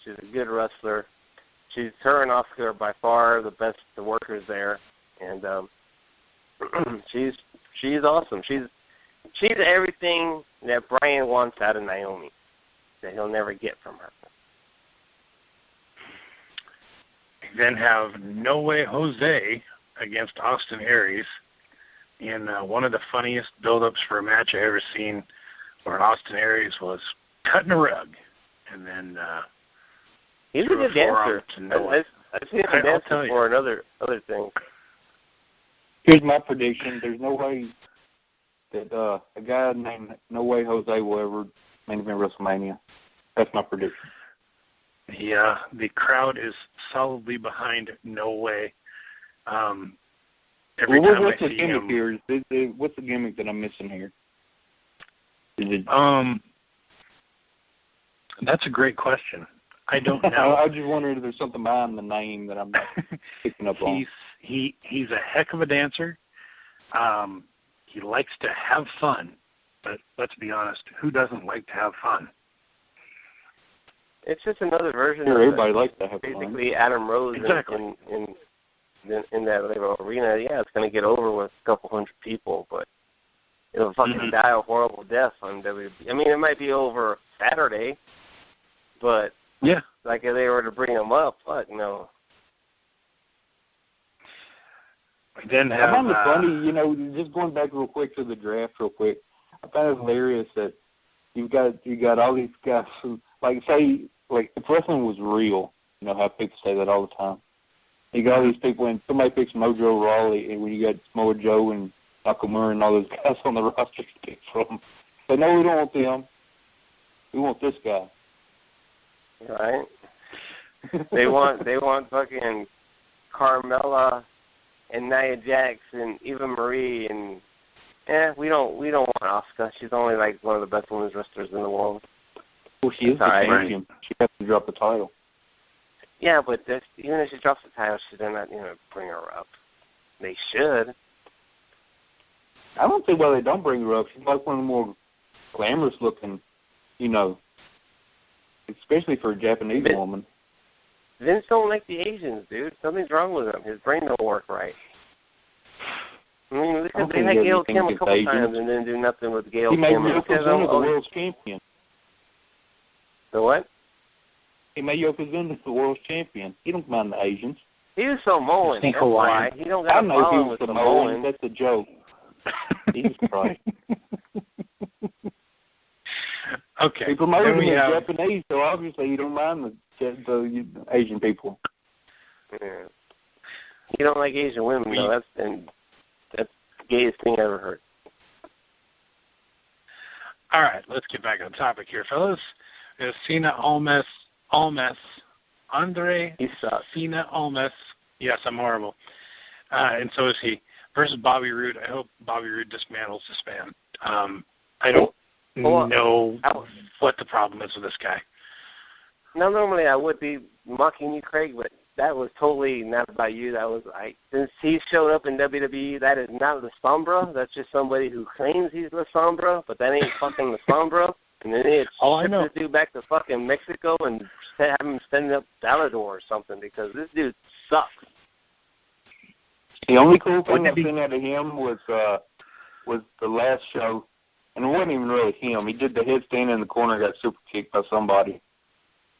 She's a good wrestler. Her and Oscar are by far the best workers there. And she's awesome. She's everything that Brian wants out of Naomi that he'll never get from her. Then have No Way Jose against Austin Aries in one of the funniest build-ups for a match I've ever seen, where Austin Aries was cutting a rug and then he's a good dancer. I've seen him dance before and other things. Here's my prediction. There's no way that a guy named No Way Jose will ever main event WrestleMania. That's my prediction. Yeah, the crowd is solidly behind No Way. Every time what's I the see gimmick him, here? What's the gimmick that I'm missing here? Is it? That's a great question. I don't know. I just wondered if there's something behind the name that I'm not picking up on. He's a heck of a dancer. He likes to have fun, but let's be honest, who doesn't like to have fun? It's just another version of everybody likes to have basically fun. Adam Rose Exactly. in that little arena. Yeah, it's going to get over with a couple hundred people, but it'll fucking die a horrible death on WWE. I mean, it might be over Saturday, but yeah, like if they were to bring him up, fuck no. I find it funny, just going back real quick to the draft real quick, I find it hilarious that, you got all these guys who, like, say, like, if wrestling was real, you know how people say that all the time. You got all these people, and somebody picks Mojo Rawley, and when you got Samoa Joe and Nakamura and all those guys on the roster to pick from. But no, we don't want them. We want this guy. Right? They want fucking Carmella and Nia Jax and Eva Marie and we don't want Asuka. She's only like one of the best women's wrestlers in the world. Well, she is the champion. She has to drop the title. Yeah, but even if she drops the title, they're not bring her up. They should. I don't see why they don't bring her up. She's like one of the more glamorous looking, you know, especially for a Japanese woman. Vince don't like the Asians, dude. Something's wrong with him. His brain don't work right. I mean, because they had Gail Kim a couple times and didn't do nothing with Gail Kim. He made Yokozuna the world's champion. The what? He made Yokozuna the world's champion. He don't mind the Asians. He was Samoan. That's why. He don't got a problem with Samoan. That's a joke. Jesus Christ. Okay. He promoted him as Japanese, so obviously you don't mind the Asian people. Yeah. You don't like Asian women, though. That's the gayest thing I ever heard. All right, let's get back on topic here, fellas. There's Cena Almas, Andre Cena Almas. Yes, I'm horrible. And so is he. Versus Bobby Roode. I hope Bobby Roode dismantles this man. I don't know what the problem is with this guy. Now, normally I would be mocking you, Craig, but that was totally not about you. That was since he showed up in WWE, that is not La Sombra. That's just somebody who claims he's La Sombra, but that ain't fucking La Sombra. And then they ship this dude back to fucking Mexico and have him stand up Salador or something because this dude sucks. The only cool thing I've seen out of him was the last show, and it wasn't even really him. He did the headstand in the corner, got super kicked by somebody.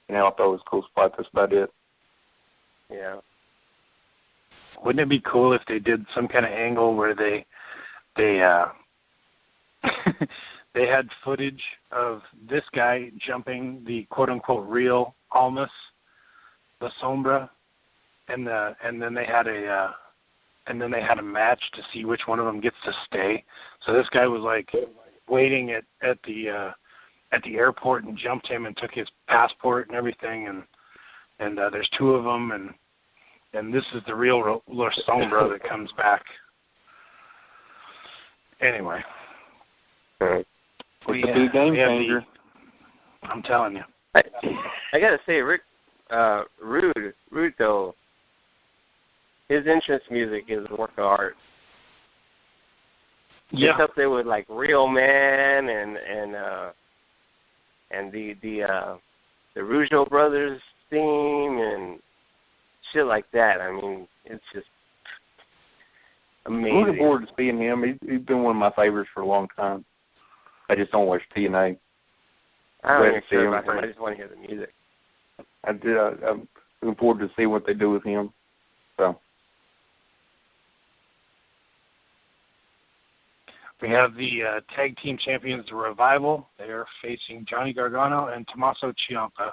And I thought it was a cool spot. That's about it. Yeah. Wouldn't it be cool if they did some kind of angle where they they had footage of this guy jumping the quote unquote real Almas, La Sombra, and then they had a match to see which one of them gets to stay. So this guy was like waiting at the airport and jumped him and took his passport and everything, and there's two of them, and this is the real La Sombra that comes back. Anyway. It's a big game changer. I'm telling you. I gotta say, Rick, Rude though, his entrance music is a work of art. Yeah. It's up there with like Real Man and the Rougeau Brothers theme and shit like that. I mean, it's just amazing. I'm looking forward to seeing him. He's been one of my favorites for a long time. I just don't watch TNA. I don't even care about him. I just want to hear the music. I'm looking forward to see what they do with him. So. We have the tag team champions, the Revival. They are facing Johnny Gargano and Tommaso Ciampa,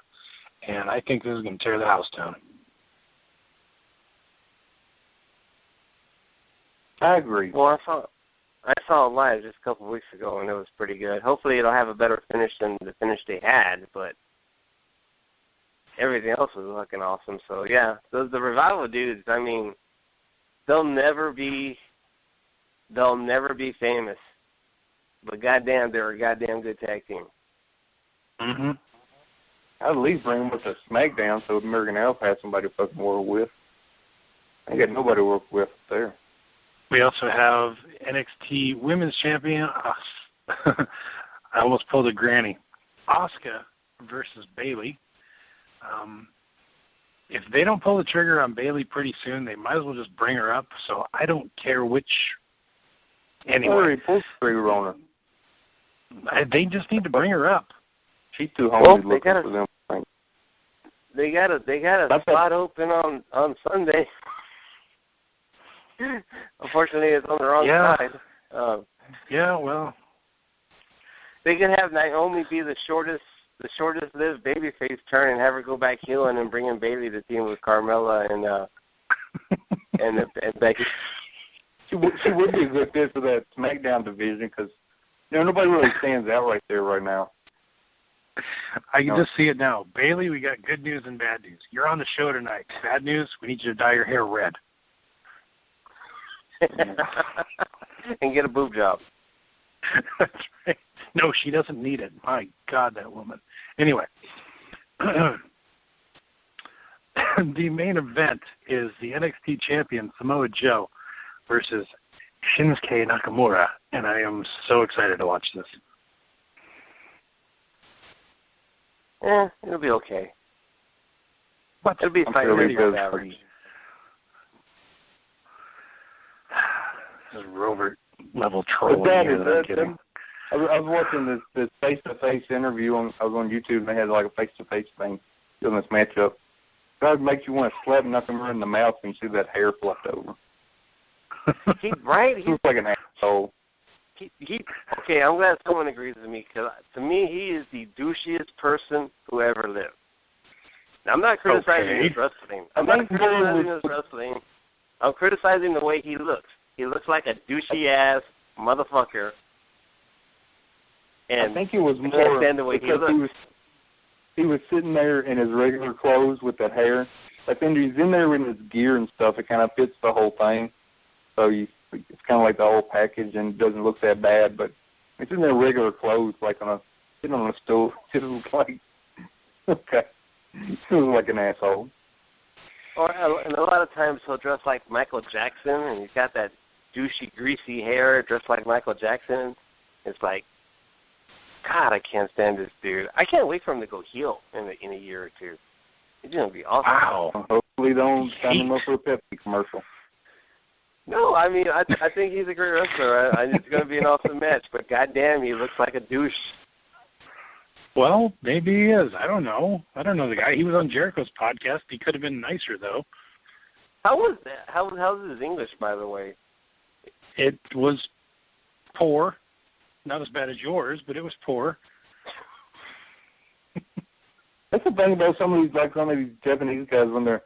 and I think this is going to tear the house down. I agree. Well, I saw it live just a couple of weeks ago, and it was pretty good. Hopefully it'll have a better finish than the finish they had, but everything else was looking awesome. So, yeah, the Revival dudes, I mean, they'll never be famous, but goddamn, they're a goddamn good tag team. Mm-hmm. I'd at least bring them with a SmackDown so American Alpha has somebody to fucking work with. I ain't got nobody to work with there. We also have NXT Women's Champion. I almost pulled a granny. Asuka versus Bayley. If they don't pull the trigger on Bayley pretty soon, they might as well just bring her up. So I don't care which. Anyway, pull the trigger on her. They just need to bring her up. She's too homely looking for them. They got a spot open on Sunday. Unfortunately, it's on the wrong side. Yeah, well, They could have Naomi be the shortest lived babyface turn and have her go back healing and bring in Bayley to team with Carmella and Becky. She would be a good fit for that SmackDown division because nobody really stands out right there right now. I can just see it now. Bayley, we got good news and bad news. You're on the show tonight. Bad news, we need you to dye your hair red. And get a boob job. That's right. No, she doesn't need it. My God, that woman. Anyway, the main event is the NXT champion Samoa Joe versus Shinsuke Nakamura, and I am so excited to watch this. It'll be okay. What? It'll be a fight video average. This is Robert level trolling here that I'm kidding. I was watching this face-to-face interview. I was on YouTube, and they had like a face-to-face thing doing this matchup. That makes you want to slap Nakamura in the mouth and see that hair fluffed over. He looks like an asshole. Okay, I'm glad someone agrees with me, because to me, he is the douchiest person who ever lived. Now, I'm not criticizing his wrestling. I'm criticizing the way he looks. He looks like a douchey-ass motherfucker. And I think it was more can't stand the way he looks. He was sitting there in his regular clothes with that hair. Like when he's in there with his gear and stuff, it kind of fits the whole thing. So it's kind of like the whole package, and it doesn't look that bad. But it's in their regular clothes, like sitting on a stool. It was like, okay, it was like an asshole. And a lot of times he'll dress like Michael Jackson, and he's got that douchey, greasy hair, dressed like Michael Jackson. It's like, God, I can't stand this dude. I can't wait for him to go heel in a year or two. It's going to be awesome. Wow. Hopefully don't sign him up for a Pepsi commercial. No, I mean, I think he's a great wrestler. It's going to be an awesome match, but goddamn, he looks like a douche. Well, maybe he is. I don't know the guy. He was on Jericho's podcast. He could have been nicer, though. How was that? How's his English, by the way? It was poor. Not as bad as yours, but it was poor. That's the thing about some of these Japanese guys when they're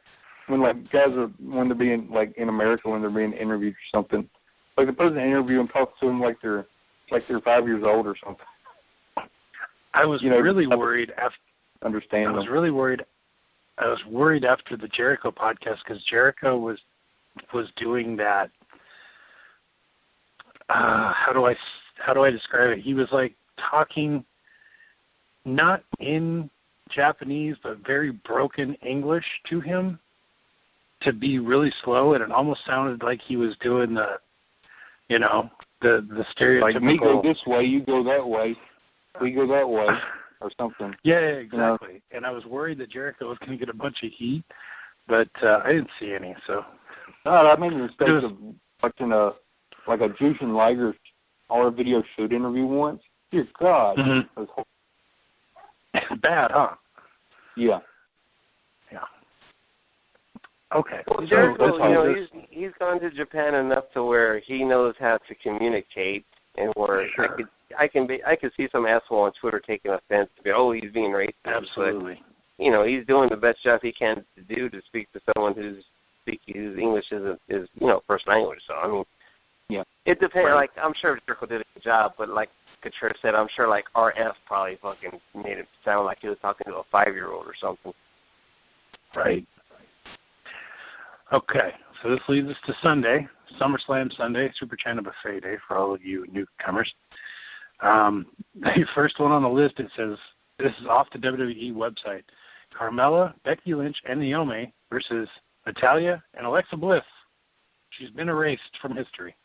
being like in America when they're being interviewed or something. Like the person interview and talk to them like they're 5 years old or something. I was really worried after. Understand? I was really worried. I was worried after the Jericho podcast because Jericho was doing that. How do I describe it? He was like talking not in Japanese but very broken English to him to be really slow, and it almost sounded like he was doing the stereotypical. Like me go this way, you go that way, we go that way, or something. Yeah, exactly. And I was worried that Jericho was going to get a bunch of heat, but I didn't see any. So no, I made the mistake of watching a Jushin Liger our video shoot interview once. Dear God. Mm-hmm. Bad, huh? Yeah. Yeah. Okay. Well, Jericho, he's gone to Japan enough to where he knows how to communicate, and where sure. I can see some asshole on Twitter taking offense to be, he's being racist. Absolutely. But, he's doing the best job he can to do to speak to someone whose English is first language. So I mean. Yeah. It depends. Right. Like, I'm sure Jericho did a good job, but like Couture said, I'm sure like RF probably fucking made it sound like he was talking to a 5-year-old or something. Right. Okay, so this leads us to Sunday, SummerSlam Sunday, Super China Buffet Day for all of you newcomers. The first one on the list, it says, this is off the WWE website, Carmella, Becky Lynch, and Naomi versus Natalya and Alexa Bliss. She's been erased from history.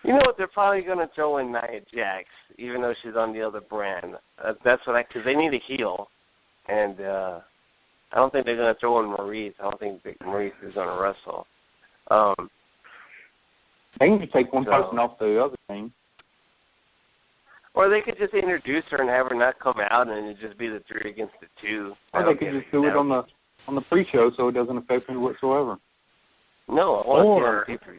You know what? They're probably going to throw in Nia Jax, even though she's on the other brand. That's because they need a heel, and I don't think they're going to throw in Maurice. I don't think Maurice is going to wrestle. They can take one person off the other team. Or they could just introduce her and have her not come out, and it just be the 3 against the 2. Or they could just do it on the pre-show, so it doesn't affect me whatsoever. No, I want to see it on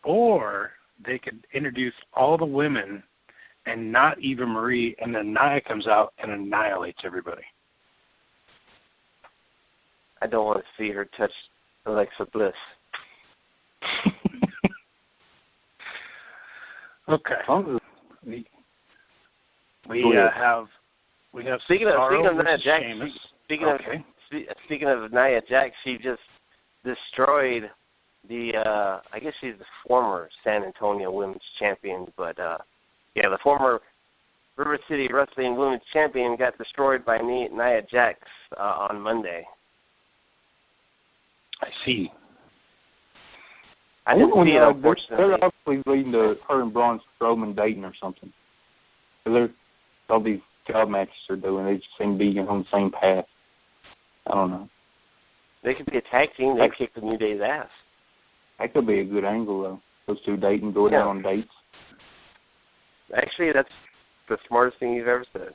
Or they could introduce all the women and not Eva Marie, and then Nia comes out and annihilates everybody. I don't want to see her touch Alexa Bliss. Okay. We have speaking of Nia Jax. Okay. Speaking of Nia Jax, she just destroyed the. I guess she's the former San Antonio Women's Champion, but the former River City Wrestling Women's Champion got destroyed by Nia Jax on Monday. I see. I didn't see it, unfortunately. They're obviously leading to her and Braun Strowman dating or something. They're all these job matches they're doing. They just seem to be on the same path. I don't know. They could be a tag team. They kick the New Day's ass. That could be a good angle, though. Those two dating, going out on dates. Actually, that's the smartest thing you've ever said.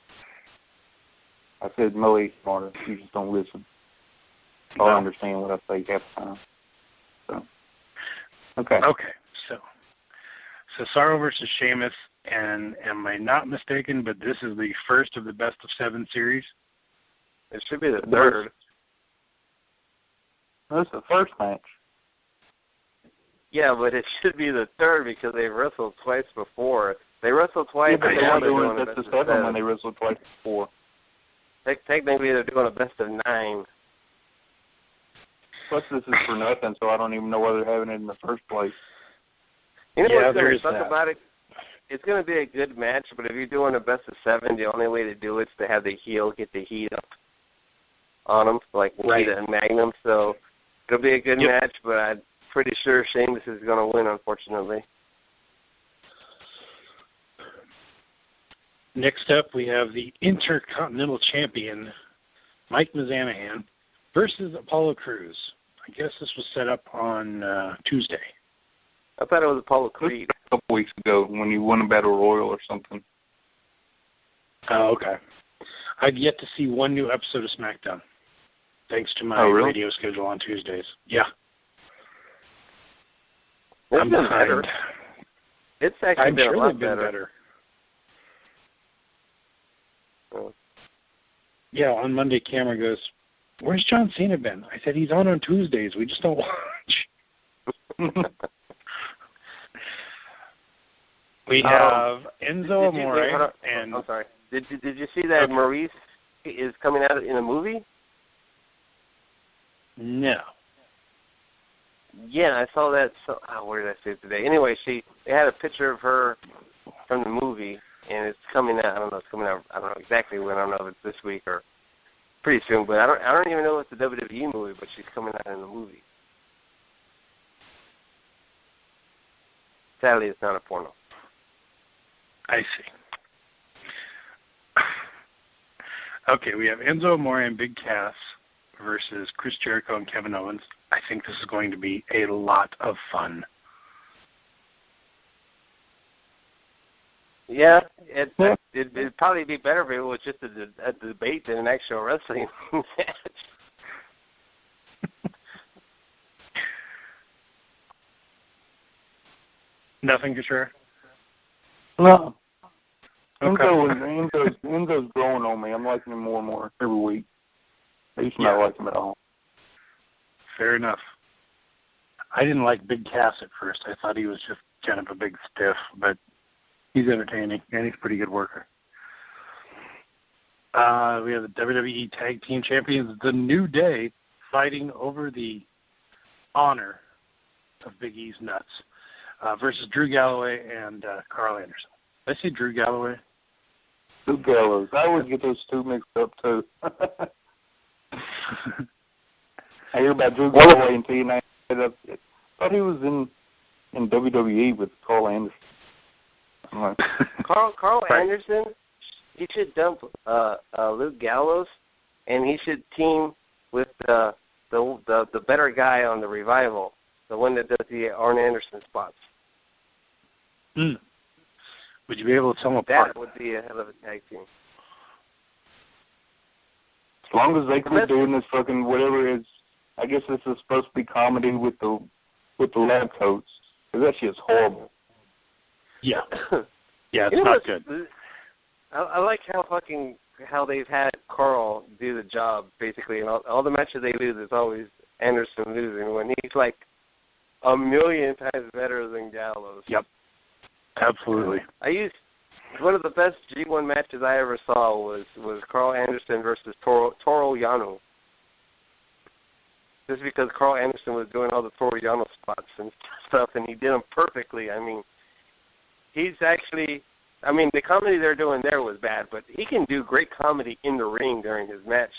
I said Millie's smarter. You just don't listen. I don't understand what I say half the time. So, okay. Okay. So Cesaro versus Sheamus, and am I not mistaken? But this is the first of the best of 7 series. It should be the third. That's the first match. Yeah, but it should be the third because they wrestled twice before. They wrestled twice. Yeah, but they're doing a best of 7 when they wrestled twice before. Technically, they're doing a best of 9. Plus, this is for nothing, so I don't even know why they're having it in the first place. You know what's there going is to suck about it? It's going to be a good match, but if you're doing a best of 7, the only way to do it is to have the heel get the heat up on them, like Nikita and Magnum. So it'll be a good match, but I'm pretty sure Sheamus is going to win, unfortunately. Next up, we have the Intercontinental Champion, Mike Mizanin, versus Apollo Crews. I guess this was set up on Tuesday. I thought it was Apollo Creed. A couple weeks ago when you won a Battle Royal or something. Oh, okay. I've yet to see one new episode of SmackDown, thanks to my radio schedule on Tuesdays. Yeah. I'm behind. Better. It's actually I'm been sure a lot they've been better. Oh. Yeah, on Monday, Cameron goes, "Where's John Cena been?" I said, "He's on Tuesdays. We just don't watch." We have Enzo Amore and... I'm sorry. Did you see that Maurice is coming out in a movie? No. Yeah, I saw that. Where did I see it today? Anyway, they had a picture of her from the movie, and it's coming out. I don't know. It's coming out. I don't know exactly when. I don't know if it's this week or pretty soon. But I don't even know if it's a WWE movie, but she's coming out in the movie. Sadly, it's not a porno. I see. Okay, we have Enzo Amore and Big Cass versus Chris Jericho and Kevin Owens. I think this is going to be a lot of fun. Yeah, it'd probably be better if it was just a debate than an actual wrestling match. Nothing for sure? No. Okay. Enzo's growing on me. I'm liking him more and more every week. I used to not like him at all. Fair enough. I didn't like Big Cass at first. I thought he was just kind of a big stiff, but he's entertaining, and he's a pretty good worker. We have the WWE Tag Team Champions, The New Day, fighting over the honor of Big E's nuts, versus Drew Galloway and Carl Anderson. Did I say Drew Galloway? Drew Gallows. I always get those two mixed up, too. I hear about Drew Galloway and TNA. I thought he was in WWE with Carl Anderson. Like, Carl Anderson, he should dump Luke Gallows, and he should team with the better guy on the Revival, the one that does the Arn Anderson spots. Would you be able to tell them apart? That would be a hell of a tag team. As long as they quit doing this fucking whatever it is, I guess this is supposed to be comedy with the lab coats. Because that shit's horrible. Yeah. Yeah, it's You know not what's- good. I like how they've had Carl do the job, basically. And all the matches they lose, it's always Anderson losing when he's like a million times better than Gallows. Yep. Absolutely. One of the best G1 matches I ever saw was Carl Anderson versus Toru Yano. Just because Carl Anderson was doing all the Toru Yano spots and stuff, and he did them perfectly. I mean, the comedy they're doing there was bad, but he can do great comedy in the ring during his match.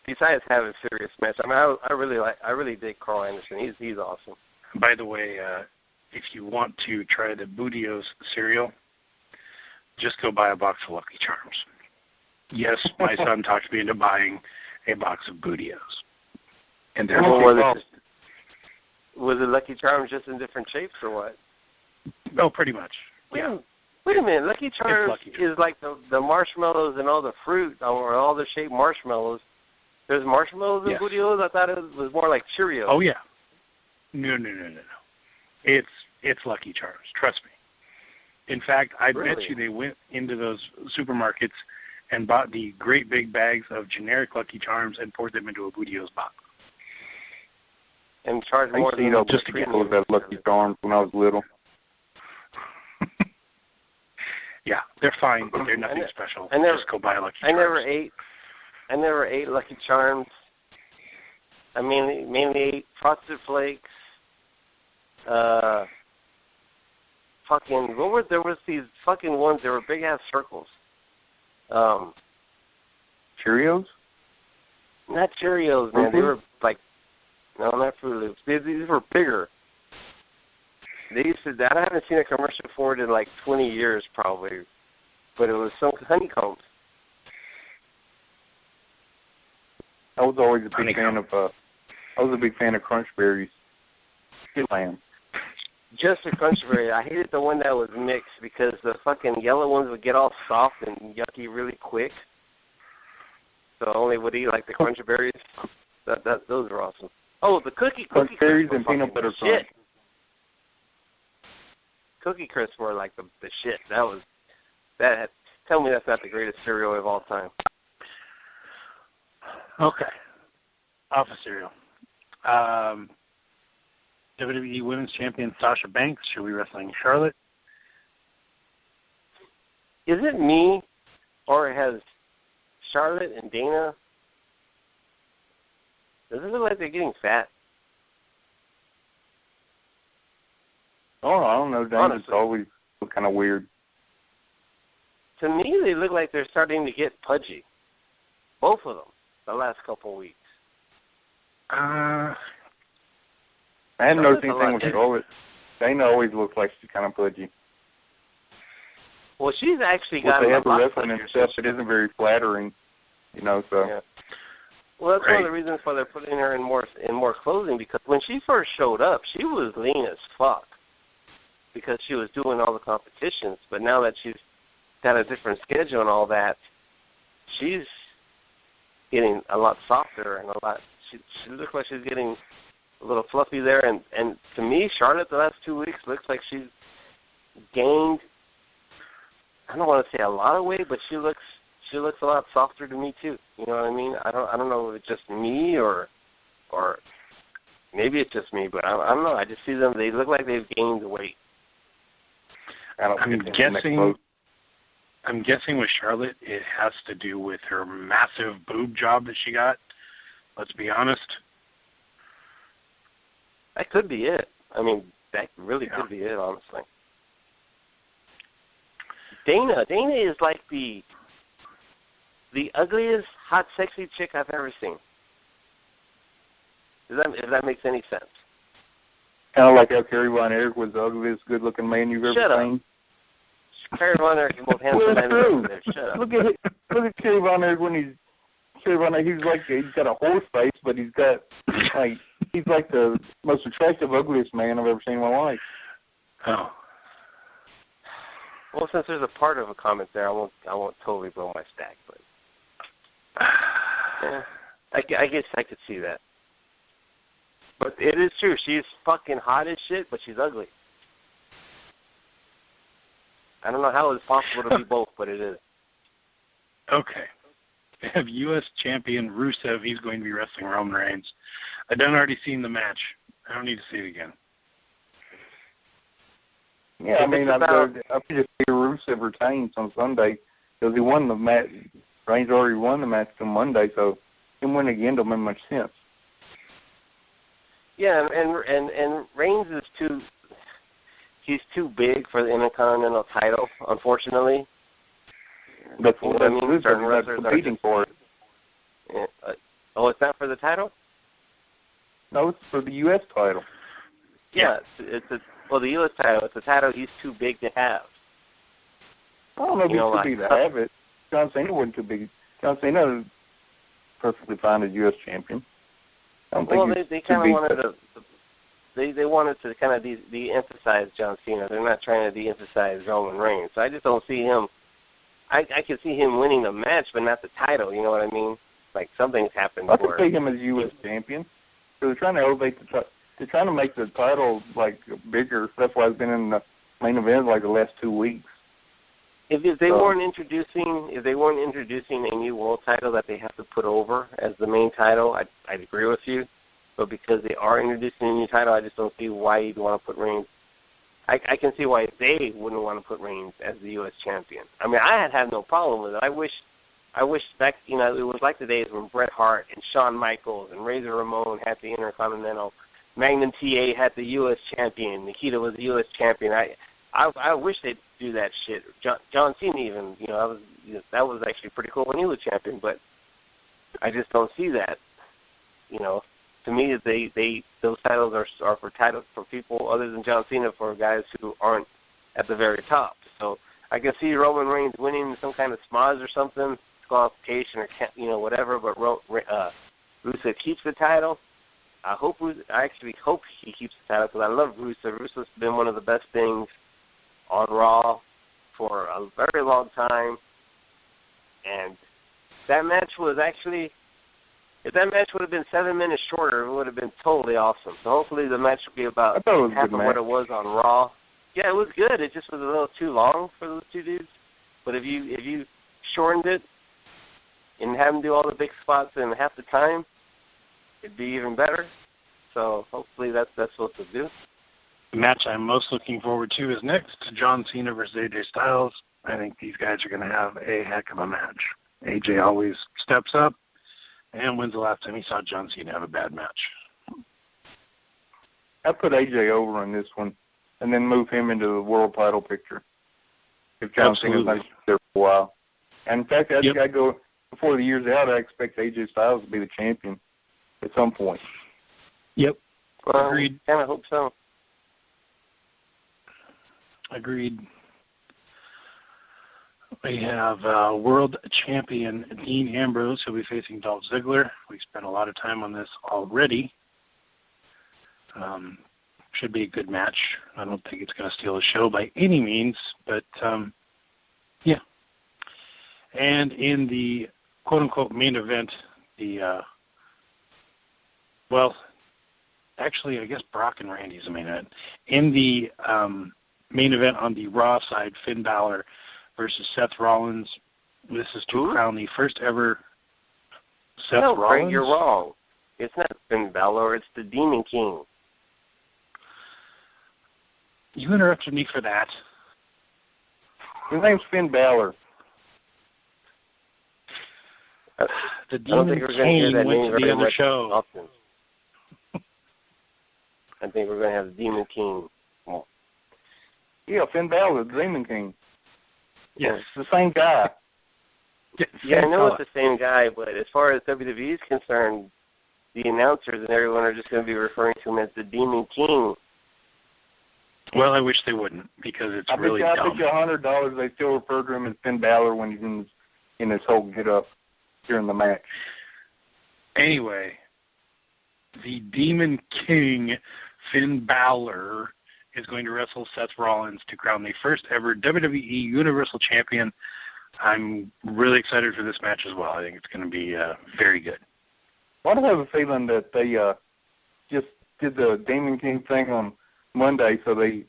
Besides having a serious match, I mean, I really dig Carl Anderson. He's awesome. By the way, if you want to try the Bootios cereal, just go buy a box of Lucky Charms. Yes, my son talked me into buying a box of Bootios. And they're was it Lucky Charms just in different shapes or what? Oh, pretty much. Yeah. Wait a minute. Lucky Charms is like the marshmallows and all the fruit, or all the shaped marshmallows. There's marshmallows in Bootios? I thought it was more like Cheerios. Oh, yeah. No. It's Lucky Charms. Trust me. In fact, I bet you they went into those supermarkets and bought the great big bags of generic Lucky Charms and poured them into a Bootios box. And charged more than just to get those that Lucky Charms when I was little. Yeah, they're fine. They're nothing special. Just go buy a Lucky Charms. I never ate Lucky Charms. I mainly ate Frosted Flakes. There was these fucking ones. They were big ass circles. Cheerios? Not Cheerios, man. They were like, no, not Fruit Loops. These were bigger. They used to. I haven't seen a commercial for it in like 20 years, probably. But it was some honeycombs. I was always a big fan of. I was a big fan of Crunch Berries. Good lamb. Just the Crunch Berry. I hated the one that was mixed because the fucking yellow ones would get all soft and yucky really quick. So I only would eat like the Crunch Berries. Those are awesome. Oh, the Cookie Berries and peanut butter crunch. Cookie Crisp were like the shit. Tell me that's not the greatest cereal of all time. Okay. Off of cereal. WWE Women's Champion Sasha Banks should be wrestling Charlotte. Is it me, or has Charlotte and Dana, does it look like they're getting fat? Oh, I don't know. Dana's always look kind of weird. To me, they look like they're starting to get pudgy. Both of them, the last couple of weeks. I hadn't noticed anything with Charlotte. Dana always looks like she's kind of pudgy. Well, she's actually got they a have the lot wrestling and stuff. It isn't very flattering, so. Yeah. Well, that's one of the reasons why they're putting her in more clothing, because when she first showed up, she was lean as fuck because she was doing all the competitions. But now that she's got a different schedule and all that, she's getting a lot softer and a lot. She looks like she's getting a little fluffy there. And to me, Charlotte, the last 2 weeks, looks like she's gained. I don't want to say a lot of weight, but she looks a lot softer to me too. You know what I mean? I don't know if it's just me or maybe it's just me, but I don't know. I just see them. They look like they've gained weight. I'm guessing with Charlotte, it has to do with her massive boob job that she got. Let's be honest. That could be it. I mean, that really could be it, honestly. Dana is like the ugliest, hot, sexy chick I've ever seen. If that makes any sense. Kind of like how Kerry Von Erich was the ugliest, good-looking man you've ever seen. Kerry Von Erich is both handsome and ugly. Shut up. Look at Kerry Von Erich he's got a horse face, but he's got he's like the most attractive, ugliest man I've ever seen in my life. Oh. Well, since there's a part of a comment there, I won't totally blow my stack, but yeah, I guess I could see that. But it is true. She's fucking hot as shit, but she's ugly. I don't know how it's possible to be both, but it is. Okay. We have U.S. champion Rusev. He's going to be wrestling Roman Reigns. I've already seen the match. I don't need to see it again. Yeah, I mean, I could just see Rusev retains on Sunday because he won the match. Reigns already won the match on Monday, so him win again don't make much sense. Yeah, and Reigns is he's too big for the Intercontinental title, unfortunately. That's what I mean. Rusev is competing for it. Yeah. Oh, it's not for the title? No, it's for the U.S. title. Yeah, the U.S. title. It's a title he's too big to have. I don't know if he's too big to have it. John Cena wasn't too big. John Cena is perfectly fine as U.S. champion. I don't think they kind of wanted to. They wanted to kind of de-emphasize John Cena. They're not trying to de-emphasize Roman Reigns. So I just don't see him. I can see him winning the match, but not the title. You know what I mean? Like something's happened. I can see him as U.S. champion. So they're trying to elevate they're trying to make the title like bigger. That's why it's been in the main event like the last 2 weeks. If they weren't introducing a new world title that they have to put over as the main title, I'd agree with you. But because they are introducing a new title, I just don't see why you'd want to put Reigns. I can see why they wouldn't want to put Reigns as the U.S. champion. I mean, I had no problem with it. I wish back, it was like the days when Bret Hart and Shawn Michaels and Razor Ramon had the Intercontinental, Magnum TA had the U.S. champion, Nikita was the U.S. champion. I wish they'd do that shit. John Cena even, that was actually pretty cool when he was champion, but I just don't see that. To me, those titles are for people other than John Cena, for guys who aren't at the very top. So I can see Roman Reigns winning some kind of schmoz or something, disqualification or whatever. But Rusev keeps the title. I actually hope he keeps the title because I love Rusev. Rusev's been one of the best things on Raw for a very long time, and that match was actually. If that match would have been 7 minutes shorter, it would have been totally awesome. So hopefully the match will be about half of what it was on Raw. Yeah, it was good. It just was a little too long for those two dudes. But if you shortened it and have them do all the big spots in half the time, it'd be even better. So hopefully that's what they'll do. The match I'm most looking forward to is next, John Cena versus AJ Styles. I think these guys are going to have a heck of a match. AJ always steps up. And when's the last time he saw John Cena have a bad match? I put AJ over in this one and then move him into the world title picture. If John Cena's not there for a while. And in fact, I go before the year's out, I expect AJ Styles to be the champion at some point. Yep. Well, agreed. I kind of hope so. Agreed. We have world champion Dean Ambrose, who'll be facing Dolph Ziggler. We spent a lot of time on this already. Should be a good match. I don't think it's going to steal the show by any means, but yeah. And in the quote-unquote main event, actually, I guess Brock and Randy's the main event. In the main event on the Raw side, Finn Balor versus Seth Rollins. This is to crown the first ever Seth Rollins. No, Frank, you're wrong. It's not Finn Balor. It's the Demon King. You interrupted me for that. His name's Finn Balor. The Demon King went to the other show. I think we're going to have the Demon King. Yeah, Finn Balor, the Demon King. Yes, it's the same guy. Yeah, I know it's the same guy, but as far as WWE is concerned, the announcers and everyone are just going to be referring to him as the Demon King. Well, I wish they wouldn't, because it's really dumb. I bet you $100 they still refer to him as Finn Balor when he's in his whole get-up during the match. Anyway, the Demon King, Finn Balor, is going to wrestle Seth Rollins to crown the first ever WWE Universal Champion. I'm really excited for this match as well. I think it's going to be very good. Well, I have a feeling that they just did the Demon King thing on Monday, so they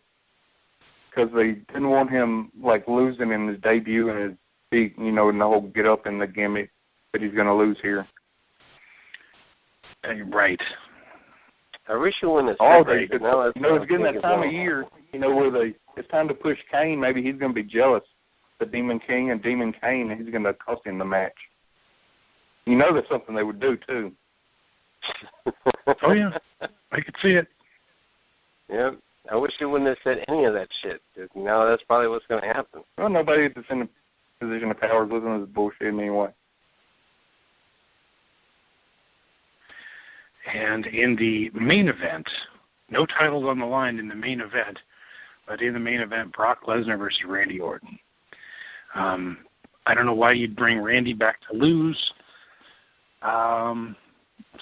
because they didn't want him like losing in his debut and his big, you know, and the whole get up and the gimmick that he's going to lose here. Right. I wish you wouldn't have All said day, that. Now you know, it's getting that time of year, you know, where it's time to push Kane. Maybe he's going to be jealous, the Demon King and Demon Kane, and he's going to cost him the match. You know, that's something they would do too. Oh yeah, I could see it. Yeah, I wish you wouldn't have said any of that shit. You know, that's probably what's going to happen. Well, nobody that's in a position of power is listening to this bullshit anyway. And in the main event, no titles on the line in the main event, but in the main event, Brock Lesnar versus Randy Orton. I don't know why you'd bring Randy back to lose.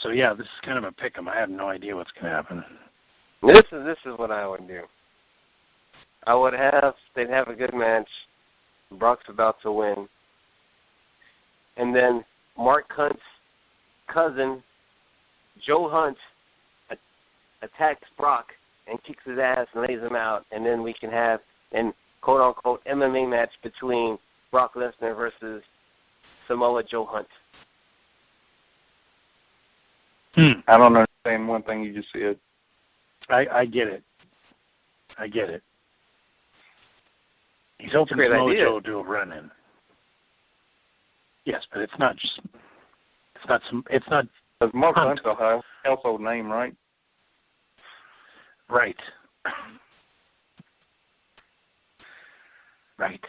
So yeah, this is kind of a pick-em. I have no idea what's going to happen. This is what I would do. They'd have a good match. Brock's about to win. And then Mark Hunt's cousin, Joe Hunt, attacks Brock and kicks his ass and lays him out. And then we can have an quote-unquote MMA match between Brock Lesnar versus Samoa Joe Hunt. I don't understand one thing you just said. I get it. He's hoping Samoa Joe do a run-in. Yes, but it's not. Because Mark Hunt's a household name, right? Right. Right.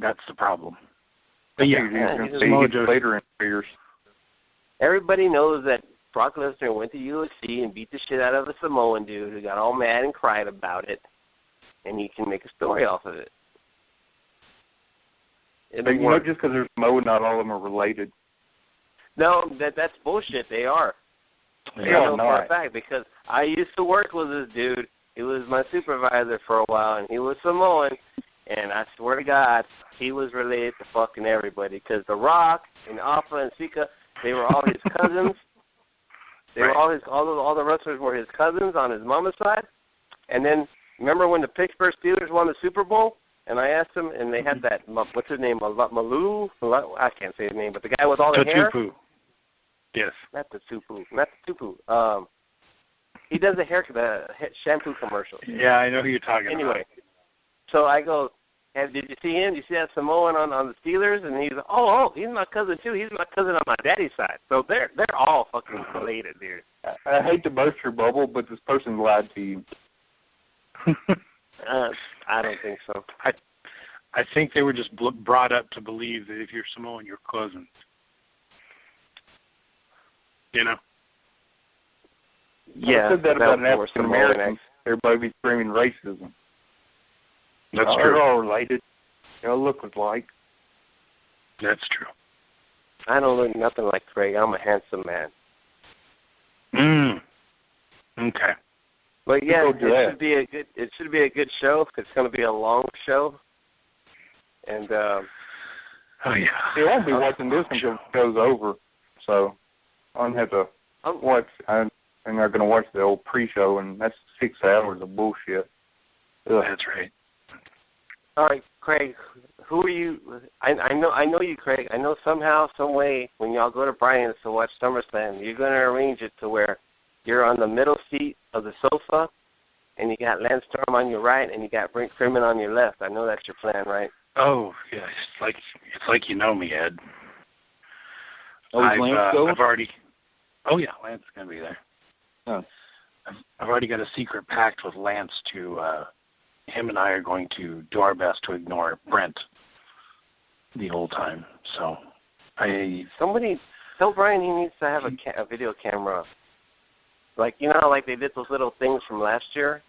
That's the problem. But yeah, Samoa Joe later in years. Everybody knows that Brock Lesnar went to UFC and beat the shit out of a Samoan dude who got all mad and cried about it, and you can make a story off of it. But you know, just because they're Samoan, not all of them are related. No, that's bullshit. They are. I know for a fact because I used to work with this dude. He was my supervisor for a while, and he was Samoan. And I swear to God, he was related to fucking everybody because The Rock and Alpha and Sika, they were all his cousins. They were all the wrestlers were his cousins on his mama's side. And then remember when the Pittsburgh Steelers won the Super Bowl? And I asked him, and they had that, what's his name, Malou? I can't say his name, but the guy with all the hair. Yes. Not the Tupu. He does the shampoo commercials. Yeah, I know who you're talking about. Anyway, so I go, did you see him? Did you see that Samoan on the Steelers? And he's like, oh, he's my cousin too. He's my cousin on my daddy's side. So they're all fucking related, dude. I hate to burst your bubble, but this person lied to you. I don't think so. I think they were just brought up to believe that if you're Samoan, you're cousins. You know? Yeah. I said that about an African American. Everybody be screaming racism. That's true. They're all related. They all look alike. That's true. I don't look nothing like Craig. I'm a handsome man. Okay. But yeah, it should be a good show. It's going to be a long show. And oh yeah. See, I won't be watching this until it goes over. So I'll have to watch. I'm not going to watch the old pre-show, and that's 6 hours of bullshit. Ugh. That's right. All right, Craig. Who are you? I know you, Craig. I know somehow, some way, when y'all go to Brian's to watch SummerSlam, you're going to arrange it to where you're on the middle seat of the sofa, and you got Lance Storm on your right, and you got Brent Freeman on your left. I know that's your plan, right? Oh yeah, it's like you know me, Ed. Lance going? I've already. Oh yeah, Lance is going to be there. Oh. I've already got a secret pact with Lance to. Him and I are going to do our best to ignore Brent the whole time. So, somebody tell Brian he needs to have a video camera. Like, you know how like they did those little things from last year?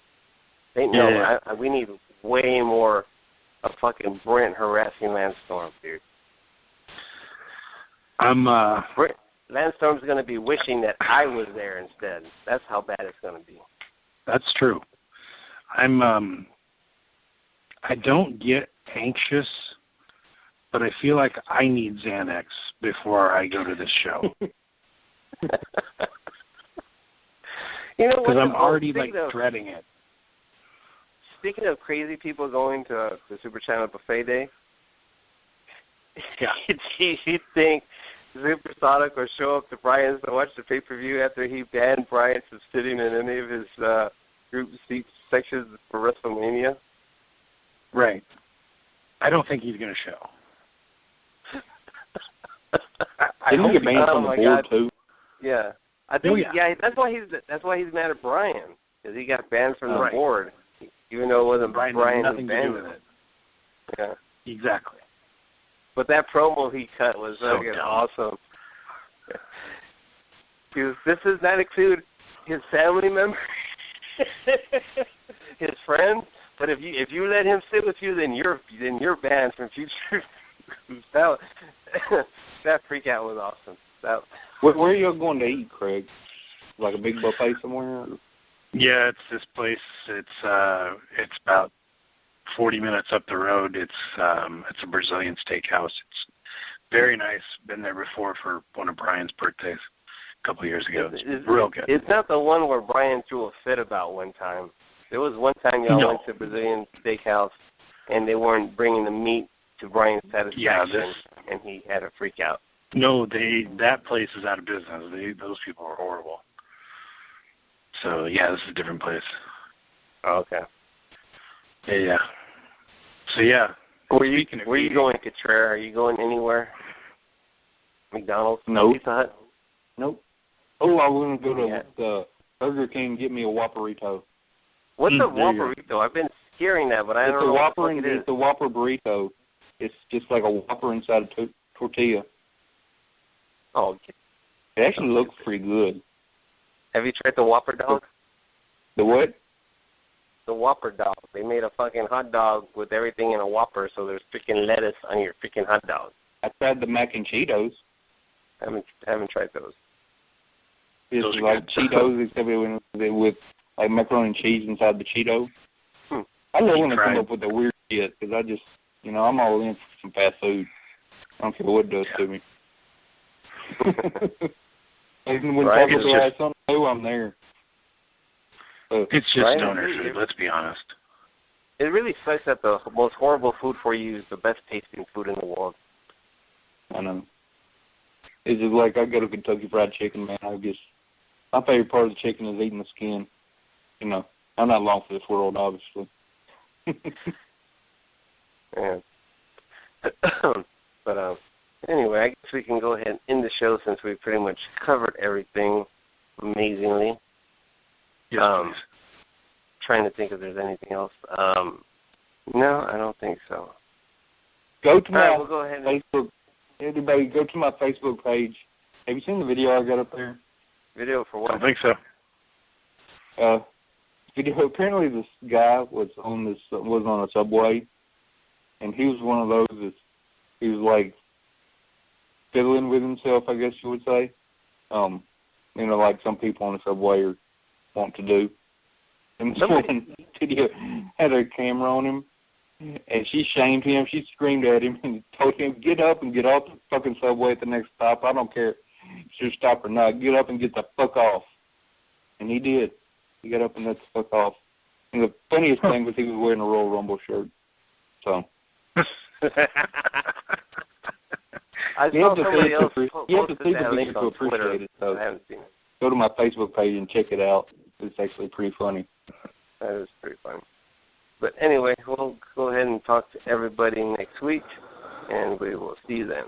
We need way more of fucking Brent harassing Lance Storm, dude. Lance Storm's going to be wishing that I was there instead. That's how bad it's going to be. That's true. I don't get anxious, but I feel like I need Xanax before I go to this show. You know what? Because I'm already dreading it. speaking of crazy people going to the Super Channel Buffet Day, you'd think Supersonic would show up to Brian's to watch the pay-per-view after he banned Brian from sitting in any of his group seat sections for WrestleMania. Right. I don't think he's going to show. Didn't he get banned from the board too? Yeah, I think. That's why he's mad at Brian, because he got banned from the board, even though it wasn't Brian nothing who banned to do with it. Yeah, exactly. But that promo he cut was awesome. This does not include his family members, his friends. But if you let him sit with you, then you're banned from future. That freak out was awesome. Where are you going to eat, Craig? Like a big buffet somewhere? Yeah, it's this place. It's about 40 minutes up the road. It's a Brazilian steakhouse. It's very nice. Been there before for one of Brian's birthdays a couple of years ago. It's real good. It's not the one where Brian threw a fit about one time. There was one time y'all went to Brazilian steakhouse and they weren't bringing the meat to Brian's satisfaction, and he had a freak out. No, that place is out of business. Those people are horrible. So yeah, this is a different place. Oh, okay. Yeah. So yeah. Where are you going, Catra? Are you going anywhere? McDonald's? No. Pizza Hut? Nope. Oh, I want to go to the Burger King and get me a Whopperito. What's a Whopperito? I've been hearing that, but I don't know what it is. It's a Whopper burrito. It's just like a Whopper inside a tortilla. Oh, it actually looks pretty good. Have you tried the Whopper dog? The what? The Whopper dog. They made a fucking hot dog with everything in a Whopper, so there's freaking lettuce on your freaking hot dog. I tried the mac and Cheetos. I haven't tried those. It's like Cheetos, except with like macaroni and cheese inside the Cheeto. I love when they come up with the weird shit, because I just, I'm all in for some fast food. I don't care what it does to me. When Taco Bell has something new, I'm there. It's just stoner food, let's be honest. It really sucks that the most horrible food for you is the best tasting food in the world. I know. It's just like I go to Kentucky Fried Chicken, man. My favorite part of the chicken is eating the skin. I'm not long for this world, obviously. Yeah. But anyway, I guess we can go ahead and end the show since we pretty much covered everything amazingly. Yes, trying to think if there's anything else. No, I don't think so. Go to my we'll go ahead and Facebook. Everybody, go to my Facebook page. Have you seen the video I got up there? Video for what? I don't think so. Video. Apparently, this guy was on a subway, and he was one of those that he was like fiddling with himself, I guess you would say. Like some people on the subway want to do. And this one video had a camera on him, and she shamed him. She screamed at him and told him, "Get up and get off the fucking subway at the next stop. I don't care if you stop or not. Get up and get the fuck off." And he did. He got up and let the fuck off. And the funniest thing was he was wearing a Royal Rumble shirt. So. I saw somebody else you have to see the video to appreciate it. So I haven't seen it. Go to my Facebook page and check it out. It's actually pretty funny. That is pretty funny. But anyway, we'll go ahead and talk to everybody next week, and we will see you then.